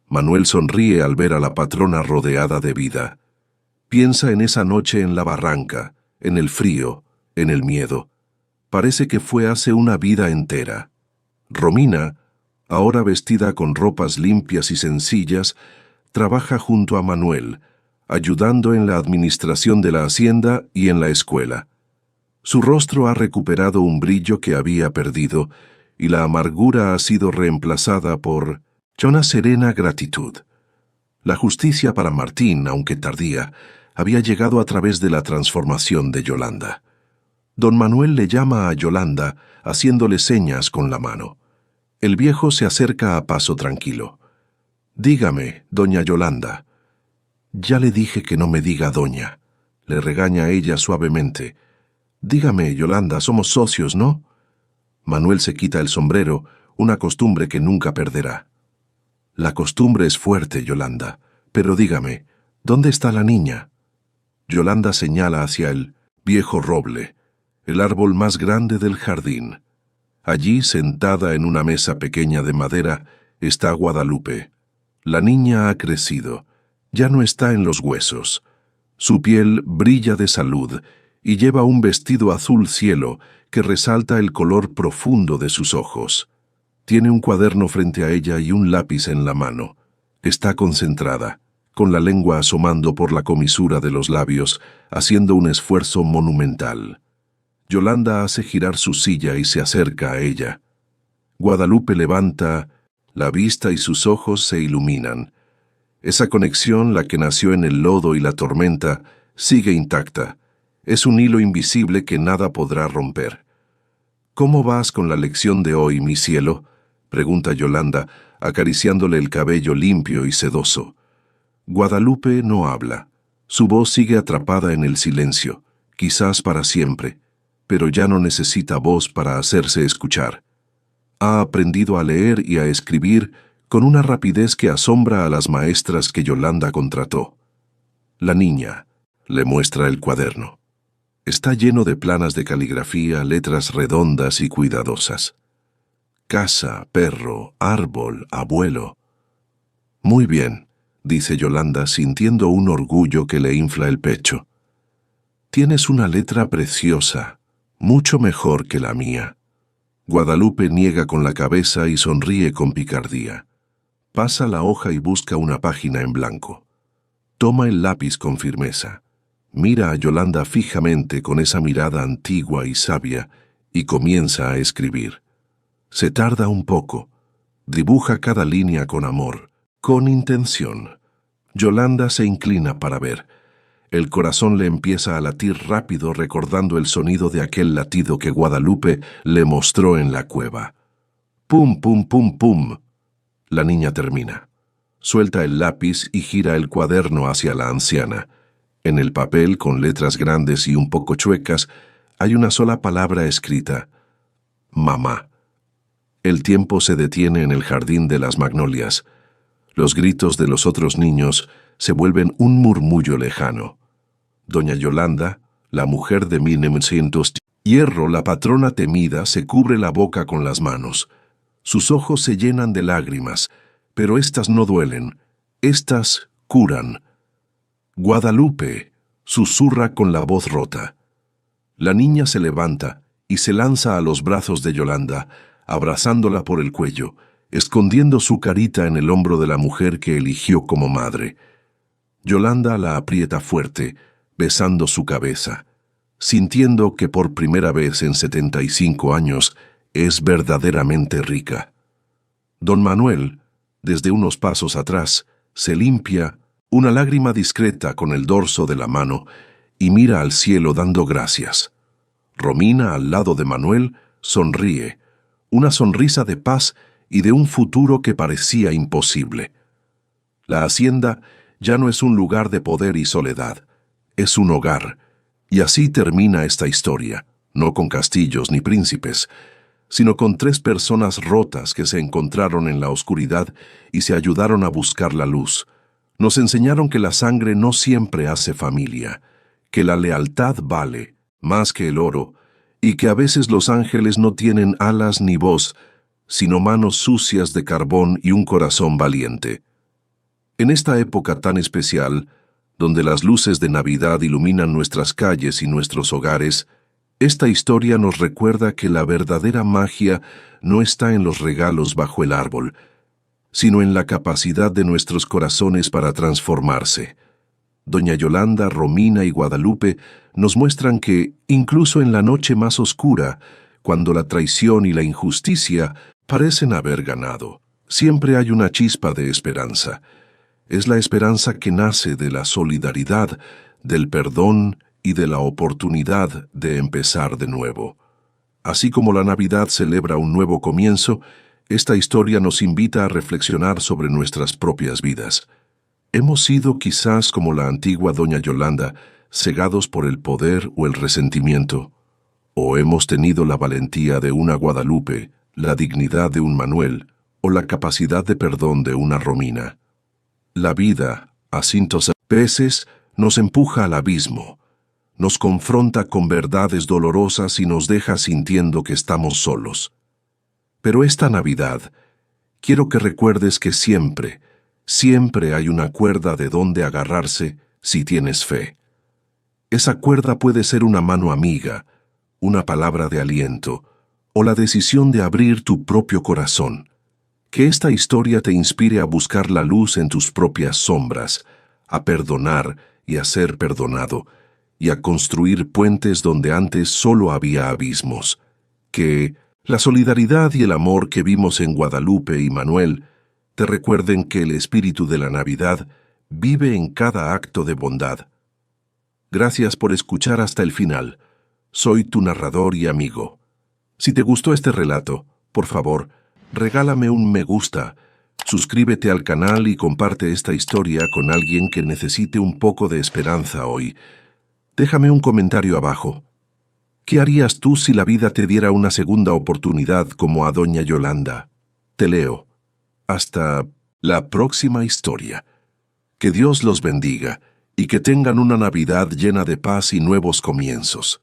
Manuel sonríe al ver a la patrona rodeada de vida. Piensa en esa noche en la barranca, en el frío, en el miedo. Parece que fue hace una vida entera. Romina, ahora vestida con ropas limpias y sencillas, trabaja junto a Manuel, ayudando en la administración de la hacienda y en la escuela. Su rostro ha recuperado un brillo que había perdido y la amargura ha sido reemplazada por una serena gratitud. La justicia para Martín, aunque tardía, había llegado a través de la transformación de Yolanda. Don Manuel le llama a Yolanda, haciéndole señas con la mano. El viejo se acerca a paso tranquilo. «Dígame, doña Yolanda». «Ya le dije que no me diga doña», le regaña ella suavemente. «Dígame, Yolanda, somos socios, ¿no?» Manuel se quita el sombrero, una costumbre que nunca perderá. «La costumbre es fuerte, Yolanda, pero dígame, ¿dónde está la niña?» Yolanda señala hacia el viejo roble, el árbol más grande del jardín. Allí, sentada en una mesa pequeña de madera, está Guadalupe. La niña ha crecido, ya no está en los huesos. Su piel brilla de salud y lleva un vestido azul cielo que resalta el color profundo de sus ojos. Tiene un cuaderno frente a ella y un lápiz en la mano. Está concentrada, con la lengua asomando por la comisura de los labios, haciendo un esfuerzo monumental. Yolanda hace girar su silla y se acerca a ella. Guadalupe levanta la vista y sus ojos se iluminan. Esa conexión, la que nació en el lodo y la tormenta, sigue intacta. Es un hilo invisible que nada podrá romper. «¿Cómo vas con la lección de hoy, mi cielo?», pregunta Yolanda, acariciándole el cabello limpio y sedoso. Guadalupe no habla. Su voz sigue atrapada en el silencio, quizás para siempre, pero ya no necesita voz para hacerse escuchar. Ha aprendido a leer y a escribir con una rapidez que asombra a las maestras que Yolanda contrató. La niña le muestra el cuaderno. Está lleno de planas de caligrafía, letras redondas y cuidadosas. Casa, perro, árbol, abuelo. «Muy bien», dice Yolanda, sintiendo un orgullo que le infla el pecho. «Tienes una letra preciosa, mucho mejor que la mía». Guadalupe niega con la cabeza y sonríe con picardía. Pasa la hoja y busca una página en blanco. Toma el lápiz con firmeza. Mira a Yolanda fijamente con esa mirada antigua y sabia y comienza a escribir. Se tarda un poco. Dibuja cada línea con amor, con intención. Yolanda se inclina para ver. El corazón le empieza a latir rápido recordando el sonido de aquel latido que Guadalupe le mostró en la cueva. «Pum, pum, pum, pum». La niña termina. Suelta el lápiz y gira el cuaderno hacia la anciana. En el papel, con letras grandes y un poco chuecas, hay una sola palabra escrita: «Mamá». El tiempo se detiene en el jardín de las magnolias. Los gritos de los otros niños se vuelven un murmullo lejano. Doña Yolanda, la mujer de 1900, Hierro, la patrona temida, se cubre la boca con las manos. Sus ojos se llenan de lágrimas, pero éstas no duelen, éstas curan. «Guadalupe», susurra con la voz rota. La niña se levanta y se lanza a los brazos de Yolanda, abrazándola por el cuello, escondiendo su carita en el hombro de la mujer que eligió como madre. Yolanda la aprieta fuerte, besando su cabeza, sintiendo que por primera vez en 75 años es verdaderamente rica. Don Manuel, desde unos pasos atrás, se limpia una lágrima discreta con el dorso de la mano y mira al cielo dando gracias. Romina, al lado de Manuel, sonríe, una sonrisa de paz y de un futuro que parecía imposible. La hacienda ya no es un lugar de poder y soledad, es un hogar, y así termina esta historia, no con castillos ni príncipes, sino con 3 personas rotas que se encontraron en la oscuridad y se ayudaron a buscar la luz. Nos enseñaron que la sangre no siempre hace familia, que la lealtad vale más que el oro, y que a veces los ángeles no tienen alas ni voz, sino manos sucias de carbón y un corazón valiente. En esta época tan especial, donde las luces de Navidad iluminan nuestras calles y nuestros hogares, esta historia nos recuerda que la verdadera magia no está en los regalos bajo el árbol, sino en la capacidad de nuestros corazones para transformarse. Doña Yolanda, Romina y Guadalupe nos muestran que, incluso en la noche más oscura, cuando la traición y la injusticia parecen haber ganado, siempre hay una chispa de esperanza. Es la esperanza que nace de la solidaridad, del perdón y de la oportunidad de empezar de nuevo. Así como la Navidad celebra un nuevo comienzo, esta historia nos invita a reflexionar sobre nuestras propias vidas. Hemos sido quizás como la antigua doña Yolanda, cegados por el poder o el resentimiento, o hemos tenido la valentía de una Guadalupe, la dignidad de un Manuel, o la capacidad de perdón de una Romina. La vida, a cientos veces, nos empuja al abismo, nos confronta con verdades dolorosas y nos deja sintiendo que estamos solos. Pero esta Navidad, quiero que recuerdes que siempre hay una cuerda de donde agarrarse si tienes fe. Esa cuerda puede ser una mano amiga, una palabra de aliento, o la decisión de abrir tu propio corazón. Que esta historia te inspire a buscar la luz en tus propias sombras, a perdonar y a ser perdonado, y a construir puentes donde antes solo había abismos. Que la solidaridad y el amor que vimos en Guadalupe y Manuel te recuerden que el espíritu de la Navidad vive en cada acto de bondad. Gracias por escuchar hasta el final. Soy tu narrador y amigo. Si te gustó este relato, por favor, regálame un me gusta, suscríbete al canal y comparte esta historia con alguien que necesite un poco de esperanza hoy. Déjame un comentario abajo. ¿Qué harías tú si la vida te diera una segunda oportunidad como a doña Yolanda? Te leo. Hasta la próxima historia. Que Dios los bendiga y que tengan una Navidad llena de paz y nuevos comienzos.